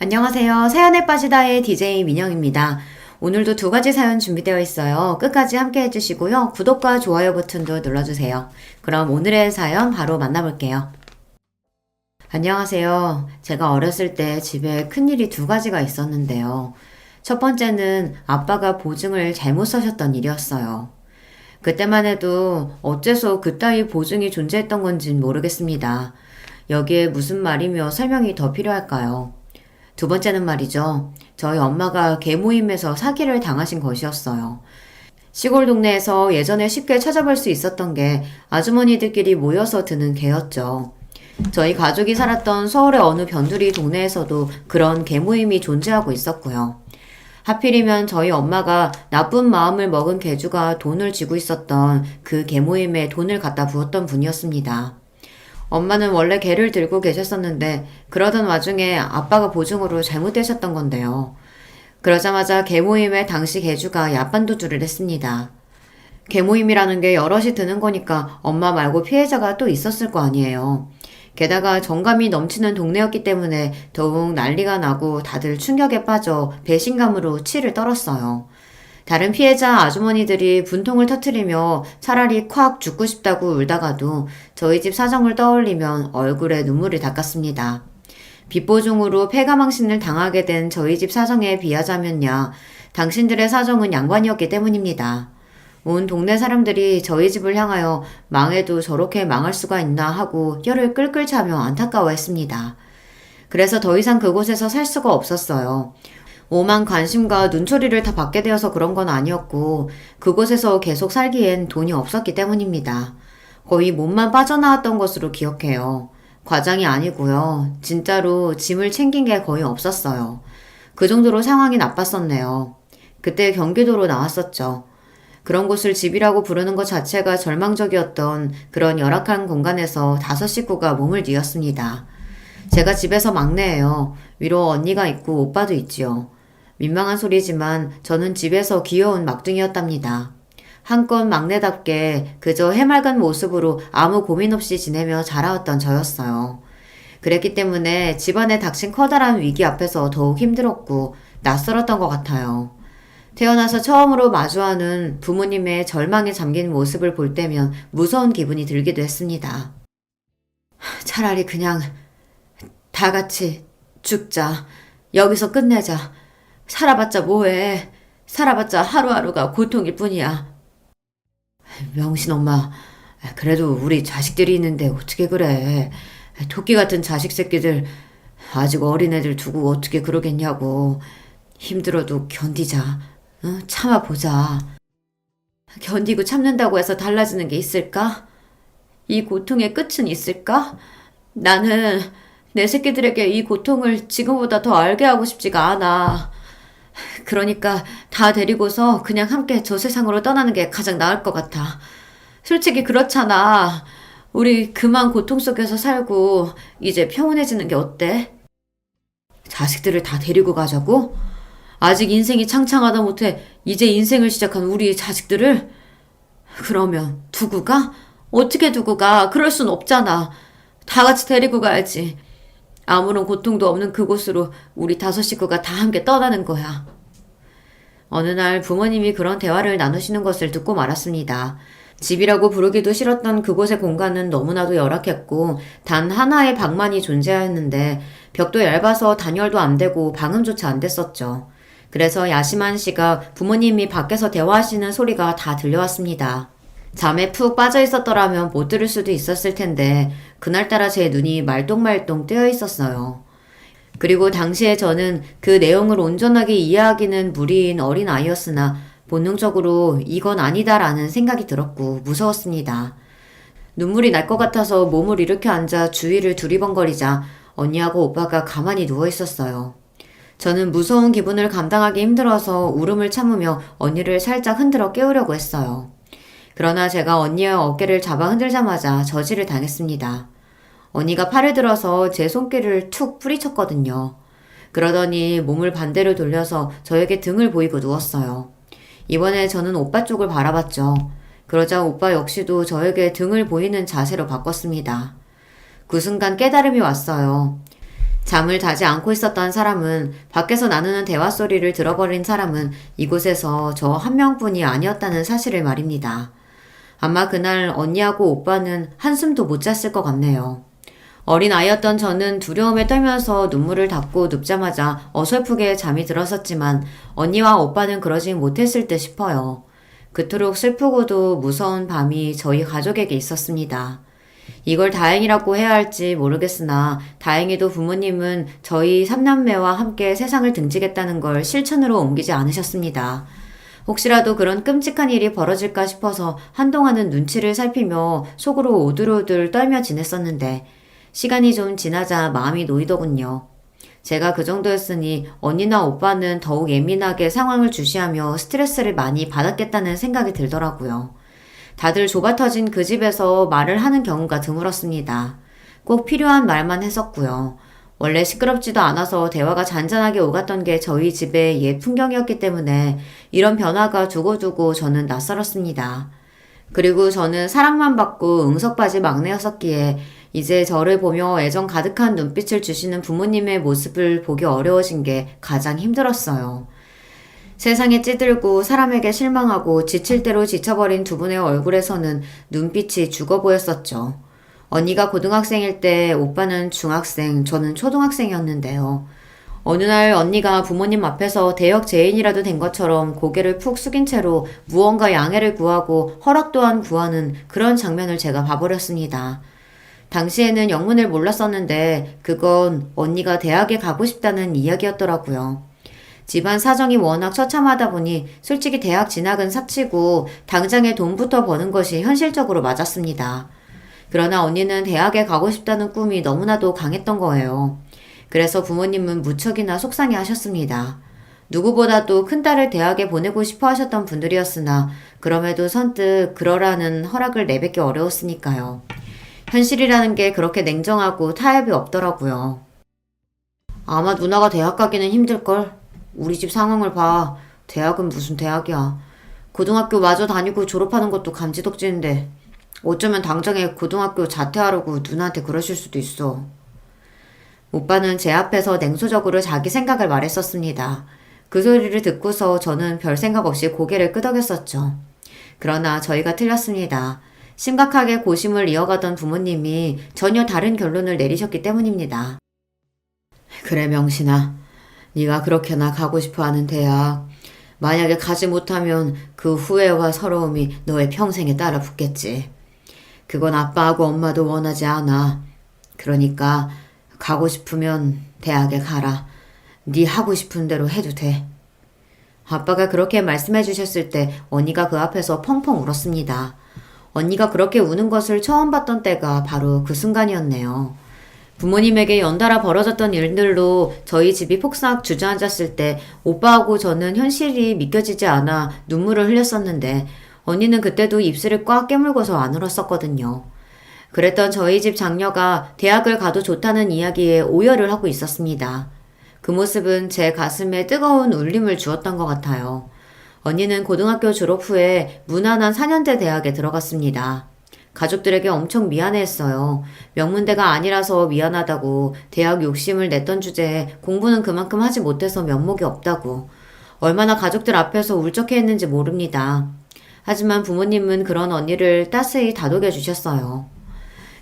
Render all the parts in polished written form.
안녕하세요. 사연에 빠지다의 DJ 민영입니다. 오늘도 두 가지 사연 준비되어 있어요. 끝까지 함께 해주시고요. 구독과 좋아요 버튼도 눌러주세요. 그럼 오늘의 사연 바로 만나볼게요. 안녕하세요. 제가 어렸을 때 집에 큰일이 두 가지가 있었는데요. 첫 번째는 아빠가 보증을 잘못 써셨던 일이었어요. 그때만 해도 어째서 그따위 보증이 존재했던 건진 모르겠습니다. 여기에 무슨 말이며 설명이 더 필요할까요? 두 번째는 말이죠. 저희 엄마가 계모임에서 사기를 당하신 것이었어요. 시골 동네에서 예전에 쉽게 찾아볼 수 있었던 게 아주머니들끼리 모여서 드는 개였죠. 저희 가족이 살았던 서울의 어느 변두리 동네에서도 그런 계모임이 존재하고 있었고요. 하필이면 저희 엄마가 나쁜 마음을 먹은 개주가 돈을 쥐고 있었던 그 계모임에 돈을 갖다 부었던 분이었습니다. 엄마는 원래 개를 들고 계셨었는데 그러던 와중에 아빠가 보증으로 잘못되셨던 건데요. 그러자마자 개모임에 당시 개주가 야반도주를 했습니다. 개모임이라는 게 여럿이 드는 거니까 엄마 말고 피해자가 또 있었을 거 아니에요. 게다가 정감이 넘치는 동네였기 때문에 더욱 난리가 나고 다들 충격에 빠져 배신감으로 치를 떨었어요. 다른 피해자 아주머니들이 분통을 터뜨리며 차라리 콱 죽고 싶다고 울다가도 저희 집 사정을 떠올리면 얼굴에 눈물을 닦았습니다. 빚보증으로 폐가망신을 당하게 된 저희 집 사정에 비하자면야 당신들의 사정은 양반이었기 때문입니다. 온 동네 사람들이 저희 집을 향하여 망해도 저렇게 망할 수가 있나 하고 혀를 끌끌 차며 안타까워했습니다. 그래서 더 이상 그곳에서 살 수가 없었어요. 오만 관심과 눈초리를 다 받게 되어서 그런 건 아니었고 그곳에서 계속 살기엔 돈이 없었기 때문입니다. 거의 몸만 빠져나왔던 것으로 기억해요. 과장이 아니고요. 진짜로 짐을 챙긴 게 거의 없었어요. 그 정도로 상황이 나빴었네요. 그때 경기도로 나왔었죠. 그런 곳을 집이라고 부르는 것 자체가 절망적이었던 그런 열악한 공간에서 5식구가 몸을 뉘었습니다. 제가 집에서 막내예요. 위로 언니가 있고 오빠도 있지요. 민망한 소리지만 저는 집에서 귀여운 막둥이였답니다. 한껏 막내답게 그저 해맑은 모습으로 아무 고민 없이 지내며 자라왔던 저였어요. 그랬기 때문에 집안에 닥친 커다란 위기 앞에서 더욱 힘들었고 낯설었던 것 같아요. 태어나서 처음으로 마주하는 부모님의 절망에 잠긴 모습을 볼 때면 무서운 기분이 들기도 했습니다. 차라리 그냥 다 같이 죽자. 여기서 끝내자. 살아봤자 뭐해. 살아봤자 하루하루가 고통일 뿐이야. 명신 엄마, 그래도 우리 자식들이 있는데 어떻게 그래. 토끼 같은 자식 새끼들, 아직 어린애들 두고 어떻게 그러겠냐고. 힘들어도 견디자. 응? 참아보자. 견디고 참는다고 해서 달라지는 게 있을까? 이 고통의 끝은 있을까? 나는 내 새끼들에게 이 고통을 지금보다 더 알게 하고 싶지가 않아. 그러니까 다 데리고서 그냥 함께 저 세상으로 떠나는 게 가장 나을 것 같아. 솔직히 그렇잖아. 우리 그만 고통 속에서 살고 이제 평온해지는 게 어때? 자식들을 다 데리고 가자고? 아직 인생이 창창하다 못해 이제 인생을 시작한 우리 자식들을? 그러면 두고 가? 어떻게 두고 가? 그럴 순 없잖아. 다 같이 데리고 가야지. 아무런 고통도 없는 그곳으로 우리 5식구가 다 함께 떠나는 거야. 어느 날 부모님이 그런 대화를 나누시는 것을 듣고 말았습니다. 집이라고 부르기도 싫었던 그곳의 공간은 너무나도 열악했고 단 하나의 방만이 존재하였는데 벽도 얇아서 단열도 안 되고 방음조차 안 됐었죠. 그래서 야심한 씨가 부모님이 밖에서 대화하시는 소리가 다 들려왔습니다. 잠에 푹 빠져 있었더라면 못 들을 수도 있었을 텐데 그날따라 제 눈이 말똥말똥 뜨여 있었어요. 그리고 당시에 저는 그 내용을 온전하게 이해하기는 무리인 어린아이였으나 본능적으로 이건 아니다라는 생각이 들었고 무서웠습니다. 눈물이 날 것 같아서 몸을 일으켜 앉아 주위를 두리번거리자 언니하고 오빠가 가만히 누워 있었어요. 저는 무서운 기분을 감당하기 힘들어서 울음을 참으며 언니를 살짝 흔들어 깨우려고 했어요. 그러나 제가 언니의 어깨를 잡아 흔들자마자 저지를 당했습니다. 언니가 팔을 들어서 제 손길을 툭 뿌리쳤거든요. 그러더니 몸을 반대로 돌려서 저에게 등을 보이고 누웠어요. 이번에 저는 오빠 쪽을 바라봤죠. 그러자 오빠 역시도 저에게 등을 보이는 자세로 바꿨습니다. 그 순간 깨달음이 왔어요. 잠을 자지 않고 있었던 사람은, 밖에서 나누는 대화 소리를 들어버린 사람은 이곳에서 저 한 명뿐이 아니었다는 사실을 말입니다. 아마 그날 언니하고 오빠는 한숨도 못 잤을 것 같네요. 어린 아이였던 저는 두려움에 떨면서 눈물을 닦고 눕자마자 어설프게 잠이 들었었지만 언니와 오빠는 그러지 못했을 듯 싶어요. 그토록 슬프고도 무서운 밤이 저희 가족에게 있었습니다. 이걸 다행이라고 해야 할지 모르겠으나 다행히도 부모님은 저희 삼남매와 함께 세상을 등지겠다는 걸 실천으로 옮기지 않으셨습니다. 혹시라도 그런 끔찍한 일이 벌어질까 싶어서 한동안은 눈치를 살피며 속으로 오들오들 떨며 지냈었는데 시간이 좀 지나자 마음이 놓이더군요. 제가 그 정도였으니 언니나 오빠는 더욱 예민하게 상황을 주시하며 스트레스를 많이 받았겠다는 생각이 들더라고요. 다들 좁아터진 그 집에서 말을 하는 경우가 드물었습니다. 꼭 필요한 말만 했었고요. 원래 시끄럽지도 않아서 대화가 잔잔하게 오갔던 게 저희 집의 옛 풍경이었기 때문에 이런 변화가 두고두고 저는 낯설었습니다. 그리고 저는 사랑만 받고 응석바지 막내였었기에 이제 저를 보며 애정 가득한 눈빛을 주시는 부모님의 모습을 보기 어려워진 게 가장 힘들었어요. 세상에 찌들고 사람에게 실망하고 지칠 대로 지쳐버린 두 분의 얼굴에서는 눈빛이 죽어 보였었죠. 언니가 고등학생일 때 오빠는 중학생, 저는 초등학생이었는데요. 어느 날 언니가 부모님 앞에서 대역 죄인이라도 된 것처럼 고개를 푹 숙인 채로 무언가 양해를 구하고 허락 또한 구하는 그런 장면을 제가 봐버렸습니다. 당시에는 영문을 몰랐었는데 그건 언니가 대학에 가고 싶다는 이야기였더라고요. 집안 사정이 워낙 처참하다 보니 솔직히 대학 진학은 사치고 당장에 돈부터 버는 것이 현실적으로 맞았습니다. 그러나 언니는 대학에 가고 싶다는 꿈이 너무나도 강했던 거예요. 그래서 부모님은 무척이나 속상해 하셨습니다. 누구보다도 큰딸을 대학에 보내고 싶어 하셨던 분들이었으나 그럼에도 선뜻 그러라는 허락을 내뱉기 어려웠으니까요. 현실이라는 게 그렇게 냉정하고 타협이 없더라고요. 아마 누나가 대학 가기는 힘들걸? 우리 집 상황을 봐. 대학은 무슨 대학이야. 고등학교 마저 다니고 졸업하는 것도 감지덕지인데 어쩌면 당장에 고등학교 자퇴하려고 누나한테 그러실 수도 있어. 오빠는 제 앞에서 냉소적으로 자기 생각을 말했었습니다. 그 소리를 듣고서 저는 별 생각 없이 고개를 끄덕였었죠. 그러나 저희가 틀렸습니다. 심각하게 고심을 이어가던 부모님이 전혀 다른 결론을 내리셨기 때문입니다. 그래 명신아, 네가 그렇게나 가고 싶어하는 대학, 만약에 가지 못하면 그 후회와 서러움이 너의 평생에 따라 붙겠지. 그건 아빠하고 엄마도 원하지 않아. 그러니까 가고 싶으면 대학에 가라. 네 하고 싶은 대로 해도 돼. 아빠가 그렇게 말씀해 주셨을 때 언니가 그 앞에서 펑펑 울었습니다. 언니가 그렇게 우는 것을 처음 봤던 때가 바로 그 순간이었네요. 부모님에게 연달아 벌어졌던 일들로 저희 집이 폭삭 주저앉았을 때 오빠하고 저는 현실이 믿겨지지 않아 눈물을 흘렸었는데 언니는 그때도 입술을 꽉 깨물고서 안 울었었거든요. 그랬던 저희 집 장녀가 대학을 가도 좋다는 이야기에 오열을 하고 있었습니다. 그 모습은 제 가슴에 뜨거운 울림을 주었던 것 같아요. 언니는 고등학교 졸업 후에 무난한 4년제 대학에 들어갔습니다. 가족들에게 엄청 미안해했어요. 명문대가 아니라서 미안하다고, 대학 욕심을 냈던 주제에 공부는 그만큼 하지 못해서 면목이 없다고, 얼마나 가족들 앞에서 울적해했는지 모릅니다. 하지만 부모님은 그런 언니를 따스히 다독여 주셨어요.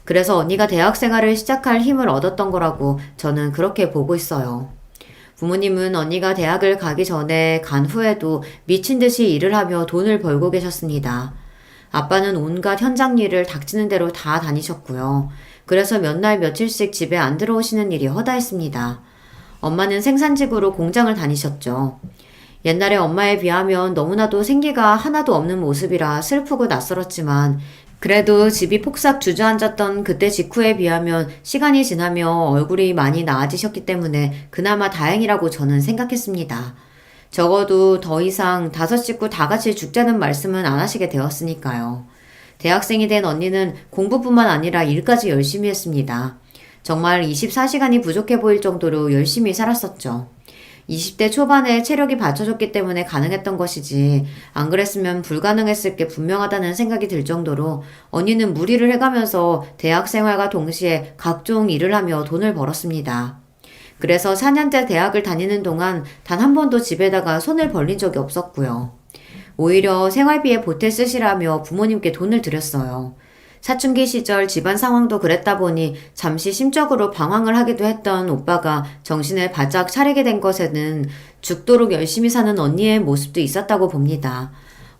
그래서 언니가 대학 생활을 시작할 힘을 얻었던 거라고 저는 그렇게 보고 있어요. 부모님은 언니가 대학을 가기 전에 간 후에도 미친 듯이 일을 하며 돈을 벌고 계셨습니다. 아빠는 온갖 현장 일을 닥치는 대로 다 다니셨고요. 그래서 몇 날 며칠씩 집에 안 들어오시는 일이 허다했습니다. 엄마는 생산직으로 공장을 다니셨죠. 옛날에 엄마에 비하면 너무나도 생기가 하나도 없는 모습이라 슬프고 낯설었지만 그래도 집이 폭삭 주저앉았던 그때 직후에 비하면 시간이 지나며 얼굴이 많이 나아지셨기 때문에 그나마 다행이라고 저는 생각했습니다. 적어도 더 이상 5식구 다 같이 죽자는 말씀은 안 하시게 되었으니까요. 대학생이 된 언니는 공부뿐만 아니라 일까지 열심히 했습니다. 정말 24시간이 부족해 보일 정도로 열심히 살았었죠. 20대 초반에 체력이 받쳐줬기 때문에 가능했던 것이지 안 그랬으면 불가능했을 게 분명하다는 생각이 들 정도로 언니는 무리를 해가면서 대학 생활과 동시에 각종 일을 하며 돈을 벌었습니다. 그래서 4년제 대학을 다니는 동안 단 한 번도 집에다가 손을 벌린 적이 없었고요. 오히려 생활비에 보태 쓰시라며 부모님께 돈을 드렸어요. 사춘기 시절 집안 상황도 그랬다 보니 잠시 심적으로 방황을 하기도 했던 오빠가 정신을 바짝 차리게 된 것에는 죽도록 열심히 사는 언니의 모습도 있었다고 봅니다.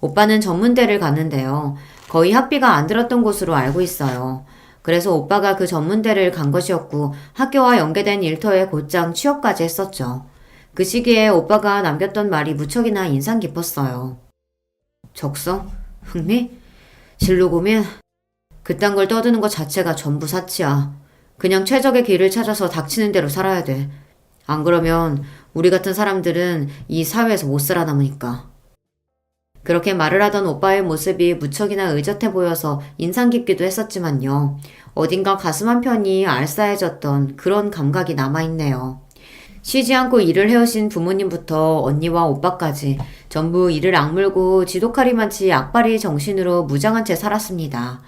오빠는 전문대를 갔는데요. 거의 학비가 안 들었던 곳으로 알고 있어요. 그래서 오빠가 그 전문대를 간 것이었고 학교와 연계된 일터에 곧장 취업까지 했었죠. 그 시기에 오빠가 남겼던 말이 무척이나 인상 깊었어요. 적성? 흥미? 진로 고민? 그딴 걸 떠드는 것 자체가 전부 사치야. 그냥 최적의 길을 찾아서 닥치는 대로 살아야 돼. 안 그러면 우리 같은 사람들은 이 사회에서 못 살아남으니까. 그렇게 말을 하던 오빠의 모습이 무척이나 의젓해 보여서 인상 깊기도 했었지만요. 어딘가 가슴 한편이 알싸해졌던 그런 감각이 남아있네요. 쉬지 않고 일을 해오신 부모님부터 언니와 오빠까지 전부 이를 악물고 지독하리만치 악바리 정신으로 무장한 채 살았습니다.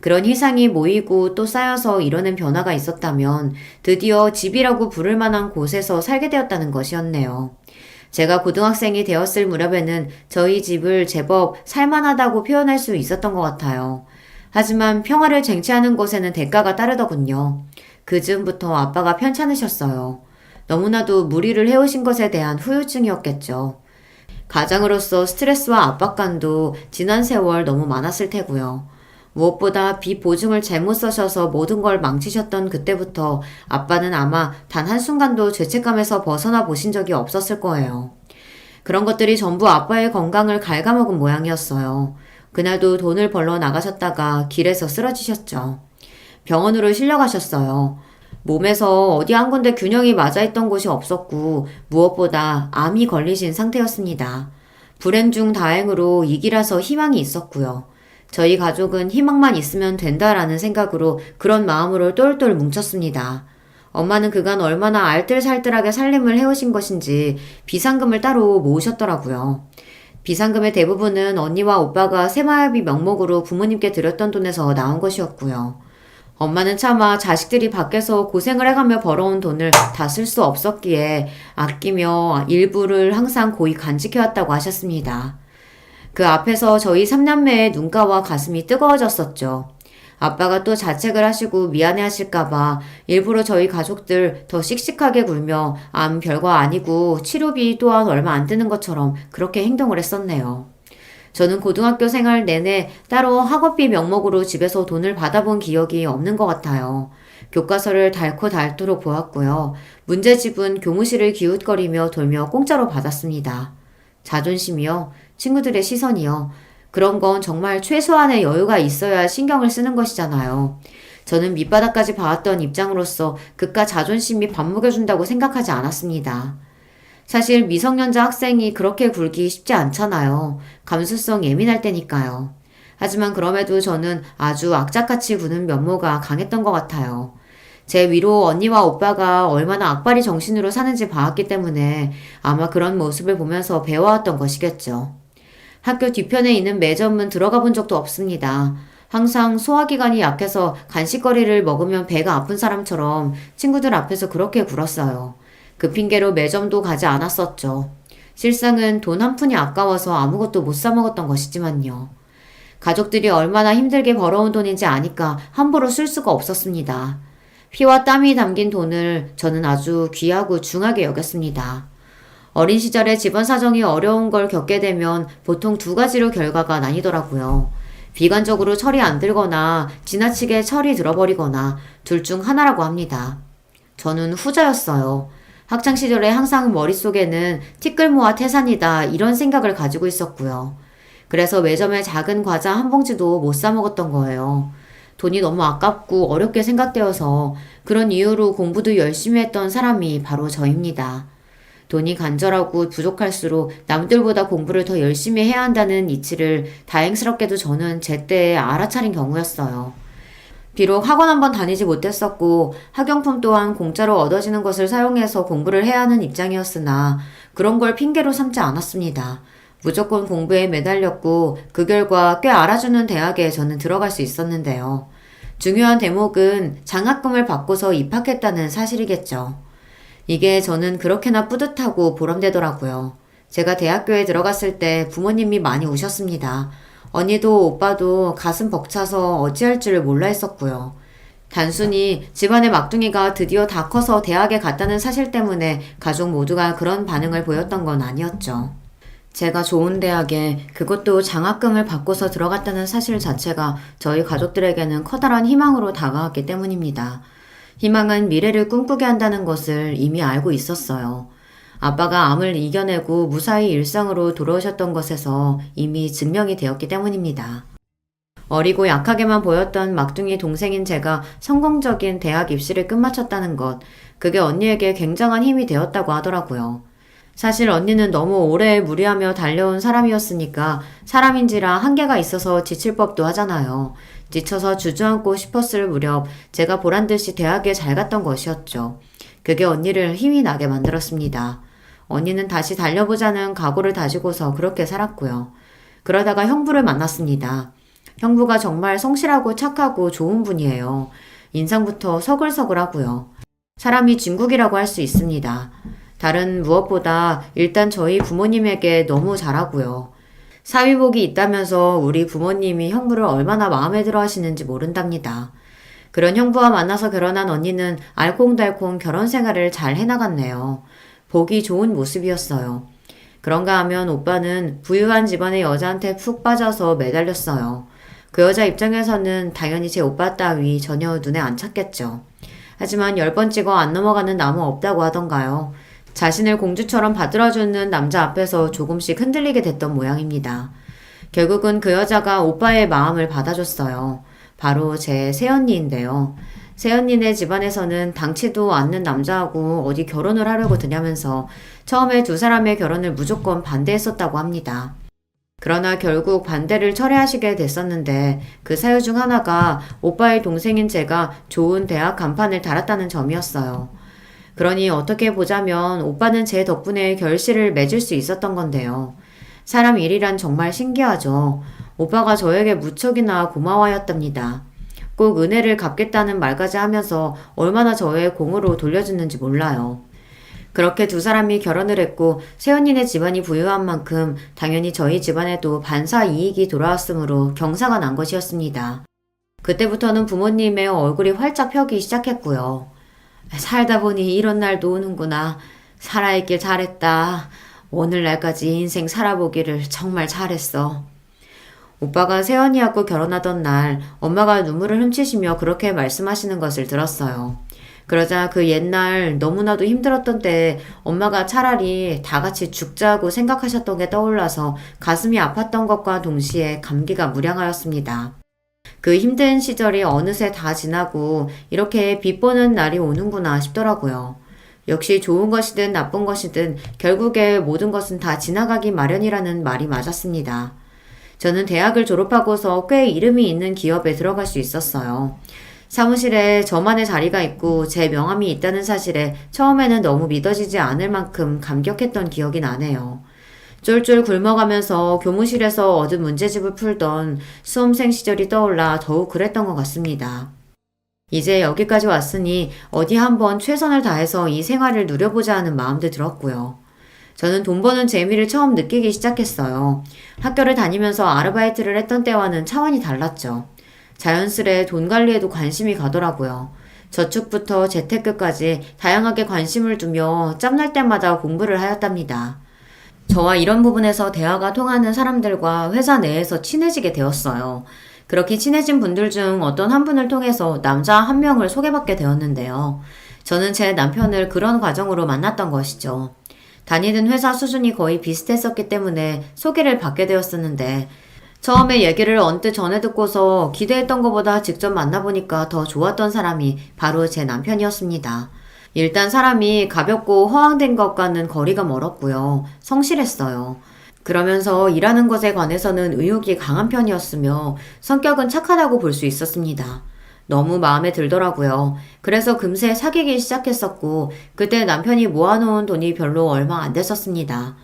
그런 희상이 모이고 또 쌓여서 이뤄낸 변화가 있었다면 드디어 집이라고 부를 만한 곳에서 살게 되었다는 것이었네요. 제가 고등학생이 되었을 무렵에는 저희 집을 제법 살만하다고 표현할 수 있었던 것 같아요. 하지만 평화를 쟁취하는 것에는 대가가 따르더군요. 그 즈음부터 아빠가 편찮으셨어요. 너무나도 무리를 해오신 것에 대한 후유증이었겠죠. 가장으로서 스트레스와 압박감도 지난 세월 너무 많았을 테고요. 무엇보다 비보증을 잘못 써셔서 모든 걸 망치셨던 그때부터 아빠는 아마 단 한순간도 죄책감에서 벗어나 보신 적이 없었을 거예요. 그런 것들이 전부 아빠의 건강을 갉아먹은 모양이었어요. 그날도 돈을 벌러 나가셨다가 길에서 쓰러지셨죠. 병원으로 실려가셨어요. 몸에서 어디 한 군데 균형이 맞아있던 곳이 없었고 무엇보다 암이 걸리신 상태였습니다. 불행 중 다행으로 이 길라서 희망이 있었고요. 저희 가족은 희망만 있으면 된다라는 생각으로 그런 마음으로 똘똘 뭉쳤습니다. 엄마는 그간 얼마나 알뜰살뜰하게 살림을 해오신 것인지 비상금을 따로 모으셨더라고요. 비상금의 대부분은 언니와 오빠가 새마을비 명목으로 부모님께 드렸던 돈에서 나온 것이었고요. 엄마는 차마 자식들이 밖에서 고생을 해가며 벌어온 돈을 다 쓸 수 없었기에 아끼며 일부를 항상 고이 간직해왔다고 하셨습니다. 그 앞에서 저희 삼남매의 눈가와 가슴이 뜨거워졌었죠. 아빠가 또 자책을 하시고 미안해 하실까봐 일부러 저희 가족들 더 씩씩하게 굴며 암 별거 아니고 치료비 또한 얼마 안 드는 것처럼 그렇게 행동을 했었네요. 저는 고등학교 생활 내내 따로 학업비 명목으로 집에서 돈을 받아본 기억이 없는 것 같아요. 교과서를 닳고 닳도록 보았고요. 문제집은 교무실을 기웃거리며 돌며 공짜로 받았습니다. 자존심이요? 친구들의 시선이요? 그런 건 정말 최소한의 여유가 있어야 신경을 쓰는 것이잖아요. 저는 밑바닥까지 봐왔던 입장으로서 그깟 자존심이 밥먹여준다고 생각하지 않았습니다. 사실 미성년자 학생이 그렇게 굴기 쉽지 않잖아요. 감수성 예민할 때니까요. 하지만 그럼에도 저는 아주 악착같이 구는 면모가 강했던 것 같아요. 제 위로 언니와 오빠가 얼마나 악바리 정신으로 사는지 봐왔기 때문에 아마 그런 모습을 보면서 배워왔던 것이겠죠. 학교 뒤편에 있는 매점은 들어가 본 적도 없습니다. 항상 소화기관이 약해서 간식거리를 먹으면 배가 아픈 사람처럼 친구들 앞에서 그렇게 굴었어요. 그 핑계로 매점도 가지 않았었죠. 실상은 돈 한 푼이 아까워서 아무것도 못 사 먹었던 것이지만요. 가족들이 얼마나 힘들게 벌어온 돈인지 아니까 함부로 쓸 수가 없었습니다. 피와 땀이 담긴 돈을 저는 아주 귀하고 중하게 여겼습니다. 어린 시절에 집안 사정이 어려운 걸 겪게 되면 보통 두 가지로 결과가 나뉘더라고요. 비관적으로 철이 안 들거나 지나치게 철이 들어버리거나 둘 중 하나라고 합니다. 저는 후자였어요. 학창시절에 항상 머릿속에는 티끌모아 태산이다 이런 생각을 가지고 있었고요. 그래서 매점에 작은 과자 한 봉지도 못 사 먹었던 거예요. 돈이 너무 아깝고 어렵게 생각되어서 그런 이유로 공부도 열심히 했던 사람이 바로 저입니다. 돈이 간절하고 부족할수록 남들보다 공부를 더 열심히 해야 한다는 이치를 다행스럽게도 저는 제때에 알아차린 경우였어요. 비록 학원 한번 다니지 못했었고 학용품 또한 공짜로 얻어지는 것을 사용해서 공부를 해야 하는 입장이었으나 그런 걸 핑계로 삼지 않았습니다. 무조건 공부에 매달렸고 그 결과 꽤 알아주는 대학에 저는 들어갈 수 있었는데요. 중요한 대목은 장학금을 받고서 입학했다는 사실이겠죠. 이게 저는 그렇게나 뿌듯하고 보람되더라고요. 제가 대학교에 들어갔을 때 부모님이 많이 우셨습니다. 언니도 오빠도 가슴 벅차서 어찌할 줄을 몰라 했었고요. 단순히 집안의 막둥이가 드디어 다 커서 대학에 갔다는 사실 때문에 가족 모두가 그런 반응을 보였던 건 아니었죠. 제가 좋은 대학에 그것도 장학금을 받고서 들어갔다는 사실 자체가 저희 가족들에게는 커다란 희망으로 다가왔기 때문입니다. 희망은 미래를 꿈꾸게 한다는 것을 이미 알고 있었어요. 아빠가 암을 이겨내고 무사히 일상으로 돌아오셨던 것에서 이미 증명이 되었기 때문입니다. 어리고 약하게만 보였던 막둥이 동생인 제가 성공적인 대학 입시를 끝마쳤다는 것, 그게 언니에게 굉장한 힘이 되었다고 하더라고요. 사실 언니는 너무 오래 무리하며 달려온 사람이었으니까 사람인지라 한계가 있어서 지칠 법도 하잖아요. 지쳐서 주저앉고 싶었을 무렵 제가 보란듯이 대학에 잘 갔던 것이었죠. 그게 언니를 힘이 나게 만들었습니다. 언니는 다시 달려보자는 각오를 다지고서 그렇게 살았고요. 그러다가 형부를 만났습니다. 형부가 정말 성실하고 착하고 좋은 분이에요. 인상부터 서글서글하고요. 사람이 진국이라고 할 수 있습니다. 다른 무엇보다 일단 저희 부모님에게 너무 잘하고요. 사위복이 있다면서 우리 부모님이 형부를 얼마나 마음에 들어 하시는지 모른답니다. 그런 형부와 만나서 결혼한 언니는 알콩달콩 결혼 생활을 잘 해나갔네요. 보기 좋은 모습이었어요. 그런가 하면 오빠는 부유한 집안의 여자한테 푹 빠져서 매달렸어요. 그 여자 입장에서는 당연히 제 오빠 따위 전혀 눈에 안 찼겠죠. 하지만 10번 찍어 안 넘어가는 나무 없다고 하던가요. 자신을 공주처럼 받들어주는 남자 앞에서 조금씩 흔들리게 됐던 모양입니다. 결국은 그 여자가 오빠의 마음을 받아줬어요. 바로 제 새언니인데요. 새언니네 집안에서는 당치도 않는 남자하고 어디 결혼을 하려고 드냐면서 처음에 두 사람의 결혼을 무조건 반대했었다고 합니다. 그러나 결국 반대를 철회하시게 됐었는데 그 사유 중 하나가 오빠의 동생인 제가 좋은 대학 간판을 달았다는 점이었어요. 그러니 어떻게 보자면 오빠는 제 덕분에 결실을 맺을 수 있었던 건데요. 사람 일이란 정말 신기하죠. 오빠가 저에게 무척이나 고마워하였답니다. 꼭 은혜를 갚겠다는 말까지 하면서 얼마나 저의 공으로 돌려주는지 몰라요. 그렇게 두 사람이 결혼을 했고 새언니네 집안이 부유한 만큼 당연히 저희 집안에도 반사 이익이 돌아왔으므로 경사가 난 것이었습니다. 그때부터는 부모님의 얼굴이 활짝 펴기 시작했고요. 살다 보니 이런 날도 오는구나. 살아있길 잘했다. 오늘날까지 인생 살아보기를 정말 잘했어. 오빠가 새언니하고 결혼하던 날 엄마가 눈물을 훔치시며 그렇게 말씀하시는 것을 들었어요. 그러자 그 옛날 너무나도 힘들었던 때에 엄마가 차라리 다 같이 죽자고 생각하셨던 게 떠올라서 가슴이 아팠던 것과 동시에 감기가 무량하였습니다. 그 힘든 시절이 어느새 다 지나고 이렇게 빛 보는 날이 오는구나 싶더라고요. 역시 좋은 것이든 나쁜 것이든 결국에 모든 것은 다 지나가기 마련이라는 말이 맞았습니다. 저는 대학을 졸업하고서 꽤 이름이 있는 기업에 들어갈 수 있었어요. 사무실에 저만의 자리가 있고 제 명함이 있다는 사실에 처음에는 너무 믿어지지 않을 만큼 감격했던 기억이 나네요. 쫄쫄 굶어가면서 교무실에서 얻은 문제집을 풀던 수험생 시절이 떠올라 더욱 그랬던 것 같습니다. 이제 여기까지 왔으니 어디 한번 최선을 다해서 이 생활을 누려보자 하는 마음도 들었고요. 저는 돈 버는 재미를 처음 느끼기 시작했어요. 학교를 다니면서 아르바이트를 했던 때와는 차원이 달랐죠. 자연스레 돈 관리에도 관심이 가더라고요. 저축부터 재테크까지 다양하게 관심을 두며 짬날 때마다 공부를 하였답니다. 저와 이런 부분에서 대화가 통하는 사람들과 회사 내에서 친해지게 되었어요. 그렇게 친해진 분들 중 어떤 한 분을 통해서 남자 한 명을 소개받게 되었는데요. 저는 제 남편을 그런 과정으로 만났던 것이죠. 다니던 회사 수준이 거의 비슷했었기 때문에 소개를 받게 되었었는데 처음에 얘기를 언뜻 전해 듣고서 기대했던 것보다 직접 만나보니까 더 좋았던 사람이 바로 제 남편이었습니다. 일단 사람이 가볍고 허황된 것과는 거리가 멀었고요. 성실했어요. 그러면서 일하는 것에 관해서는 의욕이 강한 편이었으며 성격은 착하다고 볼 수 있었습니다. 너무 마음에 들더라고요. 그래서 금세 사귀기 시작했었고 그때 남편이 모아놓은 돈이 별로 얼마 안 됐었습니다.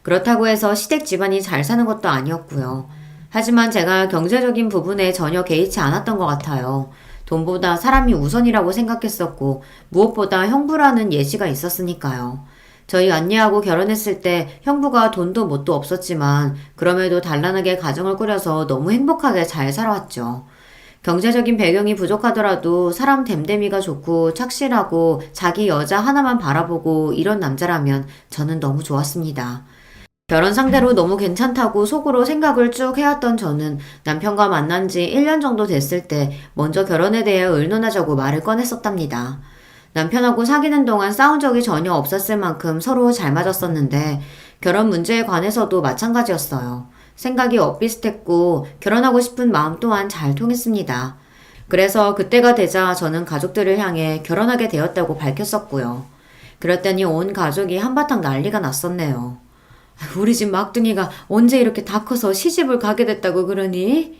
그렇다고 해서 시댁 집안이 잘 사는 것도 아니었고요. 하지만 제가 경제적인 부분에 전혀 개의치 않았던 것 같아요. 돈보다 사람이 우선이라고 생각했었고 무엇보다 형부라는 예시가 있었으니까요. 저희 언니하고 결혼했을 때 형부가 돈도 뭣도 없었지만 그럼에도 단란하게 가정을 꾸려서 너무 행복하게 잘 살아왔죠. 경제적인 배경이 부족하더라도 사람 됨됨이가 좋고 착실하고 자기 여자 하나만 바라보고 이런 남자라면 저는 너무 좋았습니다. 결혼 상대로 너무 괜찮다고 속으로 생각을 쭉 해왔던 저는 남편과 만난 지 1년 정도 됐을 때 먼저 결혼에 대해 의논하자고 말을 꺼냈었답니다. 남편하고 사귀는 동안 싸운 적이 전혀 없었을 만큼 서로 잘 맞았었는데 결혼 문제에 관해서도 마찬가지였어요. 생각이 엇비슷했고 결혼하고 싶은 마음 또한 잘 통했습니다. 그래서 그때가 되자 저는 가족들을 향해 결혼하게 되었다고 밝혔었고요. 그랬더니 온 가족이 한바탕 난리가 났었네요. 우리 집 막둥이가 언제 이렇게 다 커서 시집을 가게 됐다고 그러니?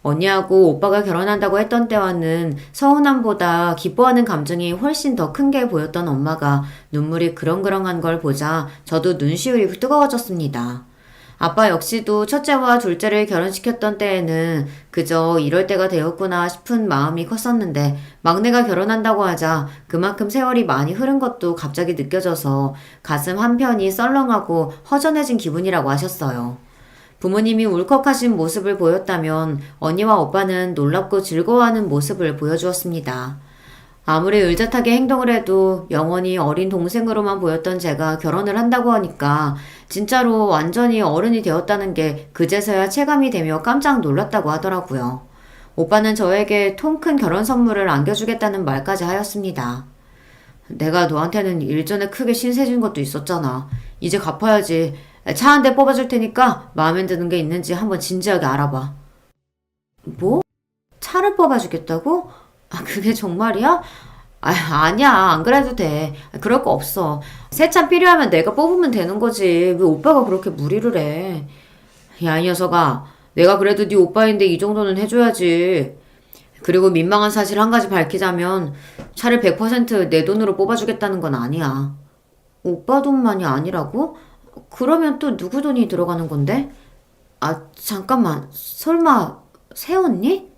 언니하고 오빠가 결혼한다고 했던 때와는 서운함보다 기뻐하는 감정이 훨씬 더 큰 게 보였던 엄마가 눈물이 그렁그렁한 걸 보자 저도 눈시울이 뜨거워졌습니다. 아빠 역시도 첫째와 둘째를 결혼시켰던 때에는 그저 이럴 때가 되었구나 싶은 마음이 컸었는데 막내가 결혼한다고 하자 그만큼 세월이 많이 흐른 것도 갑자기 느껴져서 가슴 한편이 썰렁하고 허전해진 기분이라고 하셨어요. 부모님이 울컥하신 모습을 보였다면 언니와 오빠는 놀랍고 즐거워하는 모습을 보여주었습니다. 아무리 의젓하게 행동을 해도 영원히 어린 동생으로만 보였던 제가 결혼을 한다고 하니까 진짜로 완전히 어른이 되었다는 게 그제서야 체감이 되며 깜짝 놀랐다고 하더라고요. 오빠는 저에게 통 큰 결혼 선물을 안겨주겠다는 말까지 하였습니다. 내가 너한테는 일전에 크게 신세 진 것도 있었잖아. 이제 갚아야지. 차 한 대 뽑아줄 테니까 마음에 드는 게 있는지 한번 진지하게 알아봐. 뭐? 차를 뽑아주겠다고? 그게 정말이야? 아니야. 안 그래도 돼. 그럴 거 없어. 새 차 필요하면 내가 뽑으면 되는 거지. 왜 오빠가 그렇게 무리를 해? 야, 이 녀석아. 내가 그래도 네 오빠인데 이 정도는 해줘야지. 그리고 민망한 사실 한 가지 밝히자면 차를 100% 내 돈으로 뽑아주겠다는 건 아니야. 오빠 돈만이 아니라고? 그러면 또 누구 돈이 들어가는 건데? 잠깐만. 설마 새언니?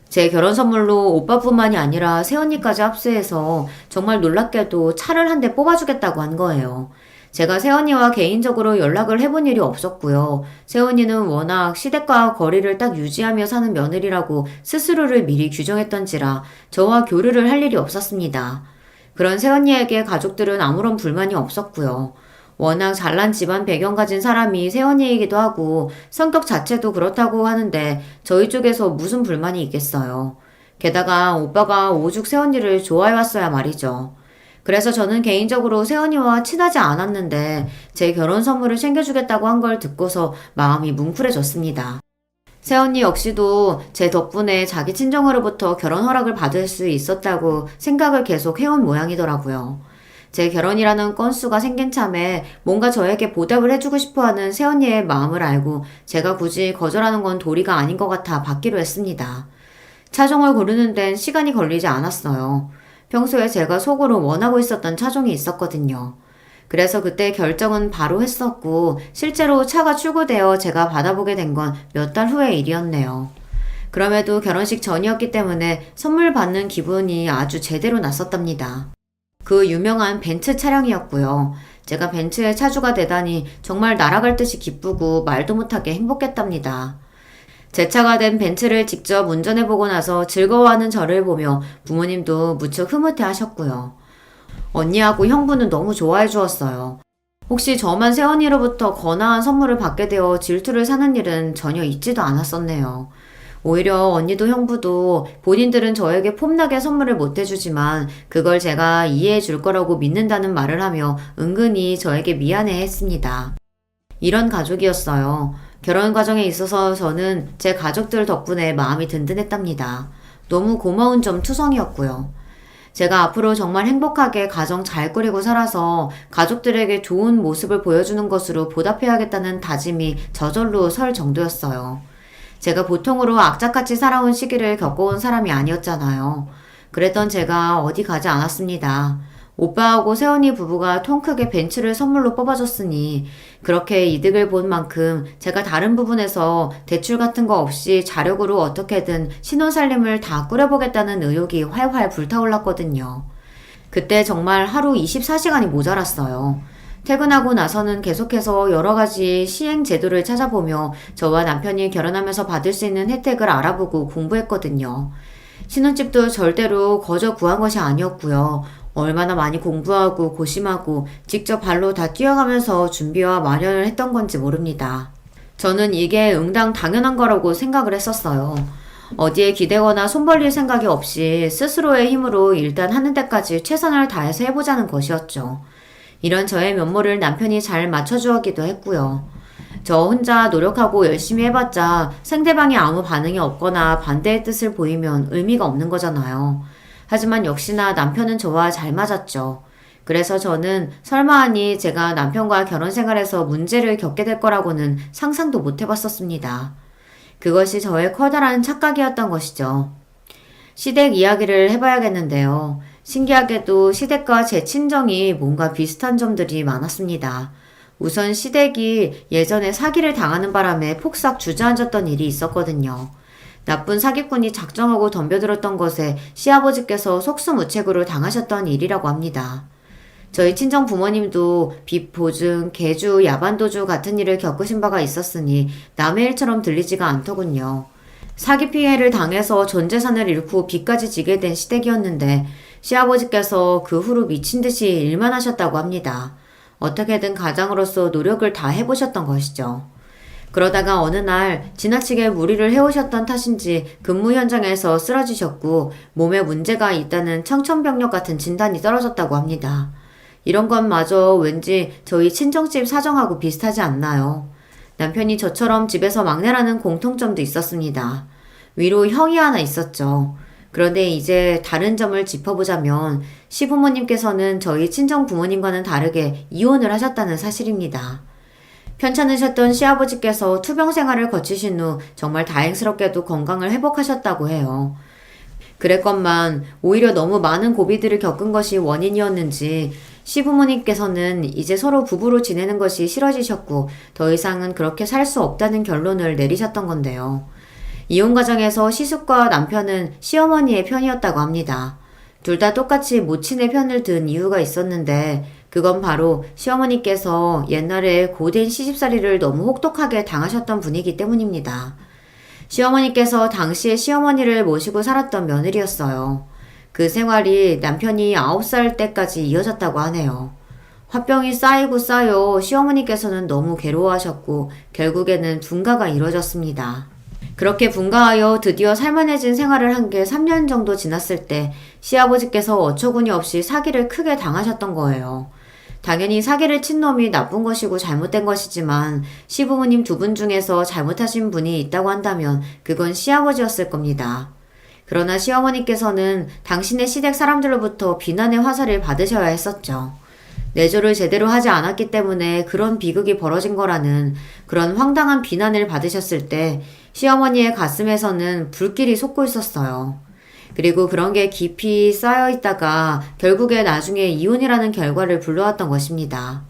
제 결혼 선물로 오빠뿐만이 아니라 새언니까지 합세해서 정말 놀랍게도 차를 한 대 뽑아주겠다고 한 거예요. 제가 새언니와 개인적으로 연락을 해본 일이 없었고요. 새언니는 워낙 시댁과 거리를 딱 유지하며 사는 며느리라고 스스로를 미리 규정했던지라 저와 교류를 할 일이 없었습니다. 그런 새언니에게 가족들은 아무런 불만이 없었고요. 워낙 잘난 집안 배경 가진 사람이 새언니이기도 하고 성격 자체도 그렇다고 하는데 저희 쪽에서 무슨 불만이 있겠어요. 게다가 오빠가 오죽 새언니를 좋아해왔어야 말이죠. 그래서 저는 개인적으로 새언니와 친하지 않았는데 제 결혼 선물을 챙겨주겠다고 한 걸 듣고서 마음이 뭉클해졌습니다. 새언니 역시도 제 덕분에 자기 친정으로부터 결혼 허락을 받을 수 있었다고 생각을 계속 해온 모양이더라고요. 제 결혼이라는 건수가 생긴 참에 뭔가 저에게 보답을 해주고 싶어하는 새언니의 마음을 알고 제가 굳이 거절하는 건 도리가 아닌 것 같아 받기로 했습니다. 차종을 고르는 데는 시간이 걸리지 않았어요. 평소에 제가 속으로 원하고 있었던 차종이 있었거든요. 그래서 그때 결정은 바로 했었고 실제로 차가 출고되어 제가 받아보게 된 건 몇 달 후의 일이었네요. 그럼에도 결혼식 전이었기 때문에 선물 받는 기분이 아주 제대로 났었답니다. 그 유명한 벤츠 차량이었고요. 제가 벤츠의 차주가 되다니 정말 날아갈 듯이 기쁘고 말도 못하게 행복했답니다. 제 차가 된 벤츠를 직접 운전해보고 나서 즐거워하는 저를 보며 부모님도 무척 흐뭇해 하셨고요. 언니하고 형부는 너무 좋아해 주었어요. 혹시 저만 새언니로부터 거나한 선물을 받게 되어 질투를 사는 일은 전혀 있지도 않았었네요. 오히려 언니도 형부도 본인들은 저에게 폼나게 선물을 못 해주지만 그걸 제가 이해해 줄 거라고 믿는다는 말을 하며 은근히 저에게 미안해 했습니다. 이런 가족이었어요. 결혼 과정에 있어서 저는 제 가족들 덕분에 마음이 든든했답니다. 너무 고마운 점 투성이었고요. 제가 앞으로 정말 행복하게 가정 잘 꾸리고 살아서 가족들에게 좋은 모습을 보여주는 것으로 보답해야겠다는 다짐이 저절로 설 정도였어요. 제가 보통으로 악착같이 살아온 시기를 겪어온 사람이 아니었잖아요. 그랬던 제가 어디 가지 않았습니다. 오빠하고 세연이 부부가 통 크게 벤츠를 선물로 뽑아줬으니 그렇게 이득을 본 만큼 제가 다른 부분에서 대출 같은 거 없이 자력으로 어떻게든 신혼살림을 다 꾸려보겠다는 의욕이 활활 불타올랐거든요. 그때 정말 하루 24시간이 모자랐어요. 퇴근하고 나서는 계속해서 여러 가지 시행 제도를 찾아보며 저와 남편이 결혼하면서 받을 수 있는 혜택을 알아보고 공부했거든요. 신혼집도 절대로 거저 구한 것이 아니었고요. 얼마나 많이 공부하고 고심하고 직접 발로 다 뛰어가면서 준비와 마련을 했던 건지 모릅니다. 저는 이게 응당 당연한 거라고 생각을 했었어요. 어디에 기대거나 손 벌릴 생각이 없이 스스로의 힘으로 일단 하는 데까지 최선을 다해서 해보자는 것이었죠. 이런 저의 면모를 남편이 잘 맞춰주었기도 했고요. 저 혼자 노력하고 열심히 해봤자 상대방이 아무 반응이 없거나 반대의 뜻을 보이면 의미가 없는 거잖아요. 하지만 역시나 남편은 저와 잘 맞았죠. 그래서 저는 설마하니 제가 남편과 결혼 생활에서 문제를 겪게 될 거라고는 상상도 못 해봤었습니다. 그것이 저의 커다란 착각이었던 것이죠. 시댁 이야기를 해봐야겠는데요. 신기하게도 시댁과 제 친정이 뭔가 비슷한 점들이 많았습니다. 우선 시댁이 예전에 사기를 당하는 바람에 폭삭 주저앉았던 일이 있었거든요. 나쁜 사기꾼이 작정하고 덤벼들었던 것에 시아버지께서 속수무책으로 당하셨던 일이라고 합니다. 저희 친정 부모님도 빚 보증, 계주, 야반도주 같은 일을 겪으신 바가 있었으니 남의 일처럼 들리지가 않더군요. 사기 피해를 당해서 전 재산을 잃고 빚까지 지게 된 시댁이었는데 시아버지께서 그 후로 미친 듯이 일만 하셨다고 합니다. 어떻게든 가장으로서 노력을 다 해보셨던 것이죠. 그러다가 어느 날 지나치게 무리를 해오셨던 탓인지 근무 현장에서 쓰러지셨고 몸에 문제가 있다는 청천벽력 같은 진단이 떨어졌다고 합니다. 이런 것마저 왠지 저희 친정집 사정하고 비슷하지 않나요? 남편이 저처럼 집에서 막내라는 공통점도 있었습니다. 위로 형이 하나 있었죠. 그런데 이제 다른 점을 짚어보자면 시부모님께서는 저희 친정 부모님과는 다르게 이혼을 하셨다는 사실입니다. 편찮으셨던 시아버지께서 투병 생활을 거치신 후 정말 다행스럽게도 건강을 회복하셨다고 해요. 그랬건만 오히려 너무 많은 고비들을 겪은 것이 원인이었는지 시부모님께서는 이제 서로 부부로 지내는 것이 싫어지셨고 더 이상은 그렇게 살 수 없다는 결론을 내리셨던 건데요. 이혼 과정에서 시숙과 남편은 시어머니의 편이었다고 합니다. 둘 다 똑같이 모친의 편을 든 이유가 있었는데 그건 바로 시어머니께서 옛날에 고된 시집살이를 너무 혹독하게 당하셨던 분이기 때문입니다. 시어머니께서 당시에 시어머니를 모시고 살았던 며느리였어요. 그 생활이 남편이 9살 때까지 이어졌다고 하네요. 화병이 쌓이고 쌓여 시어머니께서는 너무 괴로워하셨고 결국에는 분가가 이뤄졌습니다. 그렇게 분가하여 드디어 살만해진 생활을 한 게 3년 정도 지났을 때 시아버지께서 어처구니 없이 사기를 크게 당하셨던 거예요. 당연히 사기를 친 놈이 나쁜 것이고 잘못된 것이지만 시부모님 두 분 중에서 잘못하신 분이 있다고 한다면 그건 시아버지였을 겁니다. 그러나 시어머니께서는 당신의 시댁 사람들로부터 비난의 화살을 받으셔야 했었죠. 내조를 제대로 하지 않았기 때문에 그런 비극이 벌어진 거라는 그런 황당한 비난을 받으셨을 때 시어머니의 가슴에서는 불길이 솟고 있었어요. 그리고 그런 게 깊이 쌓여 있다가 결국에 나중에 이혼이라는 결과를 불러왔던 것입니다.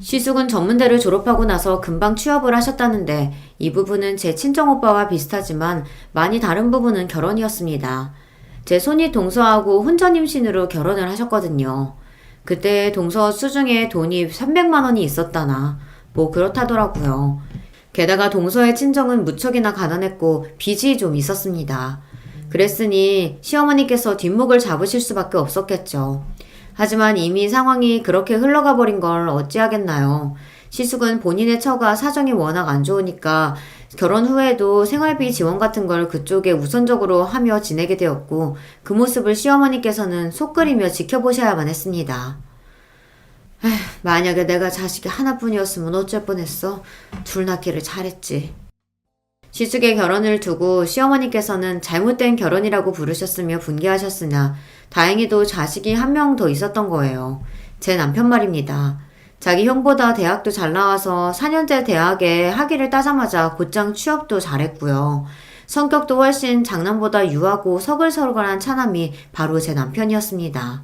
시숙은 전문대를 졸업하고 나서 금방 취업을 하셨다는데 이 부분은 제 친정오빠와 비슷하지만 많이 다른 부분은 결혼이었습니다. 제 손이 동서하고 혼전 임신으로 결혼을 하셨거든요. 그때 동서 수중에 돈이 300만 원이 있었다나 뭐 그렇다더라고요. 게다가 동서의 친정은 무척이나 가난했고 빚이 좀 있었습니다. 그랬으니 시어머니께서 뒷목을 잡으실 수밖에 없었겠죠. 하지만 이미 상황이 그렇게 흘러가 버린 걸 어찌하겠나요. 시숙은 본인의 처가 사정이 워낙 안 좋으니까 결혼 후에도 생활비 지원 같은 걸 그쪽에 우선적으로 하며 지내게 되었고 그 모습을 시어머니께서는 속 끓이며 지켜보셔야만 했습니다. 에휴, 만약에 내가 자식이 하나뿐이었으면 어쩔 뻔했어. 둘 낳기를 잘했지. 시숙의 결혼을 두고 시어머니께서는 잘못된 결혼이라고 부르셨으며 분개하셨으나 다행히도 자식이 한 명 더 있었던 거예요. 제 남편 말입니다. 자기 형보다 대학도 잘 나와서 4년제 대학에 학위를 따자마자 곧장 취업도 잘했고요. 성격도 훨씬 장남보다 유하고 서글서글한 차남이 바로 제 남편이었습니다.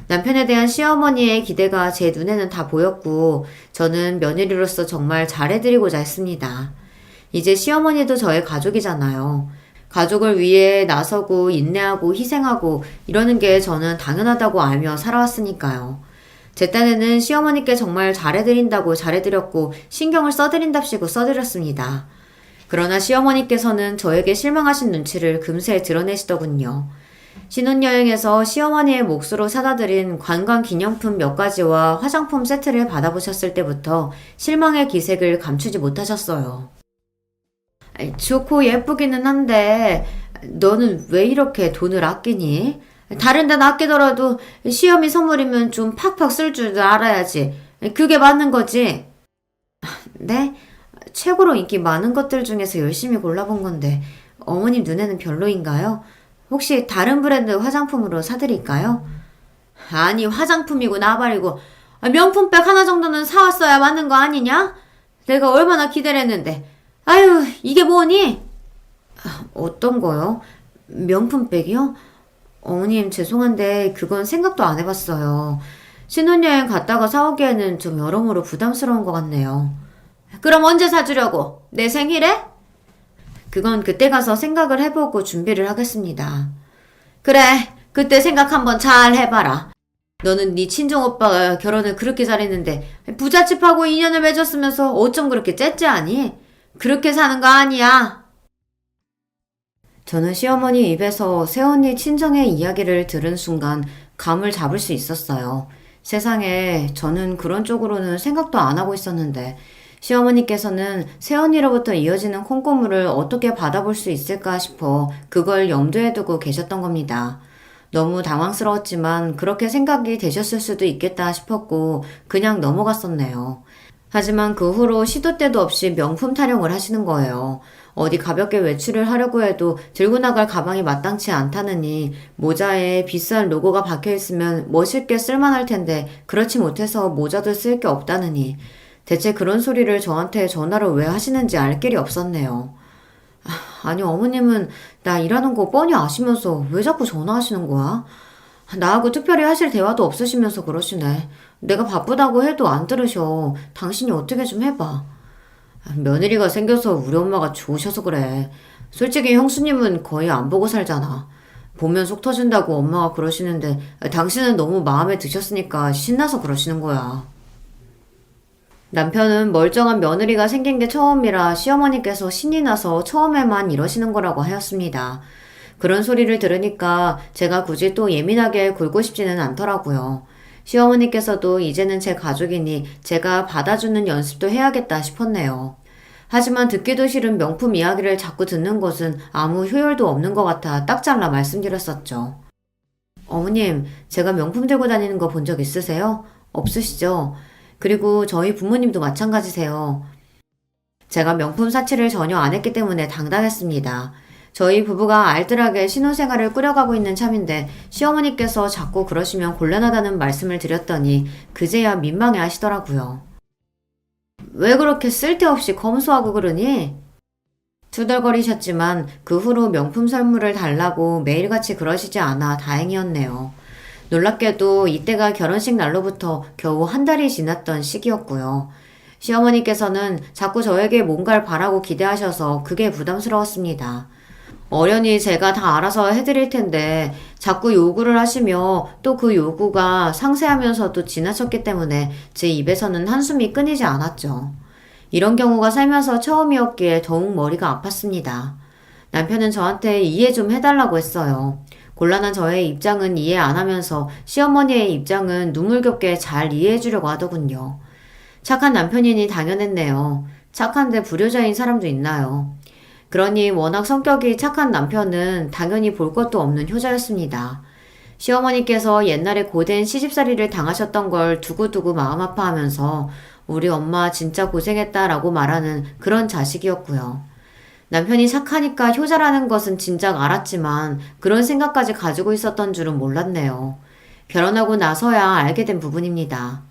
남편에 대한 시어머니의 기대가 제 눈에는 다 보였고, 저는 며느리로서 정말 잘해드리고자 했습니다. 이제 시어머니도 저의 가족이잖아요. 가족을 위해 나서고 인내하고 희생하고 이러는 게 저는 당연하다고 알며 살아왔으니까요. 제 딴에는 시어머니께 정말 잘해드린다고 잘해드렸고 신경을 써드린답시고 써드렸습니다. 그러나 시어머니께서는 저에게 실망하신 눈치를 금세 드러내시더군요. 신혼여행에서 시어머니의 몫으로 사다 드린 관광기념품 몇 가지와 화장품 세트를 받아보셨을 때부터 실망의 기색을 감추지 못하셨어요. 좋고 예쁘기는 한데 너는 왜 이렇게 돈을 아끼니? 다른 데는 아끼더라도 시어미 선물이면 좀 팍팍 쓸 줄 알아야지. 그게 맞는 거지. 네? 최고로 인기 많은 것들 중에서 열심히 골라본 건데 어머님 눈에는 별로인가요? 혹시 다른 브랜드 화장품으로 사드릴까요? 아니 화장품이고 나발이고 명품백 하나 정도는 사왔어야 맞는 거 아니냐? 내가 얼마나 기대를 했는데 아유 이게 뭐니? 어떤 거요? 명품백이요? 어머님 죄송한데 그건 생각도 안 해봤어요. 신혼여행 갔다가 사오기에는 좀 여러모로 부담스러운 것 같네요. 그럼 언제 사주려고? 내 생일에? 그건 그때 가서 생각을 해보고 준비를 하겠습니다. 그래, 그때 생각 한번 잘 해봐라. 너는 네 친정오빠가 결혼을 그렇게 잘했는데 부잣집하고 인연을 맺었으면서 어쩜 그렇게 째째하니? 그렇게 사는 거 아니야. 저는 시어머니 입에서 새언니 친정의 이야기를 들은 순간 감을 잡을 수 있었어요. 세상에 저는 그런 쪽으로는 생각도 안 하고 있었는데 시어머니께서는 새언니로부터 이어지는 콩고물을 어떻게 받아볼 수 있을까 싶어 그걸 염두에 두고 계셨던 겁니다. 너무 당황스러웠지만 그렇게 생각이 되셨을 수도 있겠다 싶었고 그냥 넘어갔었네요. 하지만 그 후로 시도 때도 없이 명품 타령을 하시는 거예요. 어디 가볍게 외출을 하려고 해도 들고 나갈 가방이 마땅치 않다느니 모자에 비싼 로고가 박혀있으면 멋있게 쓸만할 텐데 그렇지 못해서 모자도 쓸 게 없다느니 대체 그런 소리를 저한테 전화를 왜 하시는지 알 길이 없었네요. 아니 어머님은 나 일하는 거 뻔히 아시면서 왜 자꾸 전화하시는 거야? 나하고 특별히 하실 대화도 없으시면서 그러시네. 내가 바쁘다고 해도 안 들으셔. 당신이 어떻게 좀 해봐. 며느리가 생겨서 우리 엄마가 좋으셔서 그래. 솔직히 형수님은 거의 안 보고 살잖아. 보면 속 터진다고 엄마가 그러시는데 당신은 너무 마음에 드셨으니까 신나서 그러시는 거야. 남편은 멀쩡한 며느리가 생긴 게 처음이라 시어머니께서 신이 나서 처음에만 이러시는 거라고 하였습니다. 그런 소리를 들으니까 제가 굳이 또 예민하게 굴고 싶지는 않더라고요. 시어머니께서도 이제는 제 가족이니 제가 받아주는 연습도 해야겠다 싶었네요. 하지만 듣기도 싫은 명품 이야기를 자꾸 듣는 것은 아무 효율도 없는 것 같아 딱 잘라 말씀드렸었죠. 어머님, 제가 명품 들고 다니는 거 본 적 있으세요? 없으시죠? 그리고 저희 부모님도 마찬가지세요. 제가 명품 사치를 전혀 안 했기 때문에 당당했습니다. 저희 부부가 알뜰하게 신혼생활을 꾸려가고 있는 참인데 시어머니께서 자꾸 그러시면 곤란하다는 말씀을 드렸더니 그제야 민망해 하시더라고요. 왜 그렇게 쓸데없이 검소하고 그러니? 투덜거리셨지만 그 후로 명품 선물을 달라고 매일같이 그러시지 않아 다행이었네요. 놀랍게도 이때가 결혼식 날로부터 겨우 한 달이 지났던 시기였고요. 시어머니께서는 자꾸 저에게 뭔가를 바라고 기대하셔서 그게 부담스러웠습니다. 어련히 제가 다 알아서 해드릴 텐데 자꾸 요구를 하시며 또 그 요구가 상세하면서도 지나쳤기 때문에 제 입에서는 한숨이 끊이지 않았죠. 이런 경우가 살면서 처음이었기에 더욱 머리가 아팠습니다. 남편은 저한테 이해 좀 해달라고 했어요. 곤란한 저의 입장은 이해 안 하면서 시어머니의 입장은 눈물겹게 잘 이해해주려고 하더군요. 착한 남편이니 당연했네요. 착한데 불효자인 사람도 있나요? 그러니 워낙 성격이 착한 남편은 당연히 볼 것도 없는 효자였습니다. 시어머니께서 옛날에 고된 시집살이를 당하셨던 걸 두고두고 마음 아파하면서 우리 엄마 진짜 고생했다라고 말하는 그런 자식이었고요. 남편이 착하니까 효자라는 것은 진작 알았지만 그런 생각까지 가지고 있었던 줄은 몰랐네요. 결혼하고 나서야 알게 된 부분입니다.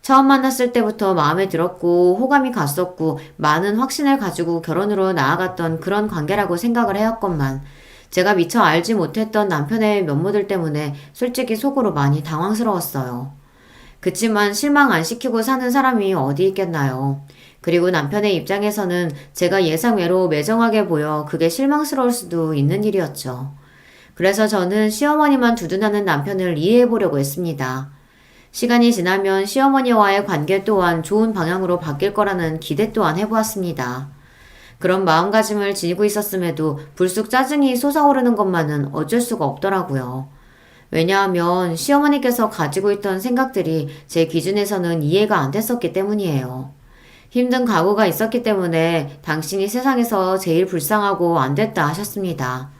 처음 만났을 때부터 마음에 들었고 호감이 갔었고 많은 확신을 가지고 결혼으로 나아갔던 그런 관계라고 생각을 해왔건만 제가 미처 알지 못했던 남편의 면모들 때문에 솔직히 속으로 많이 당황스러웠어요. 그치만 실망 안 시키고 사는 사람이 어디 있겠나요? 그리고 남편의 입장에서는 제가 예상외로 매정하게 보여 그게 실망스러울 수도 있는 일이었죠. 그래서 저는 시어머니만 두둔하는 남편을 이해해 보려고 했습니다. 시간이 지나면 시어머니와의 관계 또한 좋은 방향으로 바뀔 거라는 기대 또한 해보았습니다. 그런 마음가짐을 지니고 있었음에도 불쑥 짜증이 솟아오르는 것만은 어쩔 수가 없더라고요. 왜냐하면 시어머니께서 가지고 있던 생각들이 제 기준에서는 이해가 안 됐었기 때문이에요. 힘든 각오가 있었기 때문에 당신이 세상에서 제일 불쌍하고 안 됐다 하셨습니다.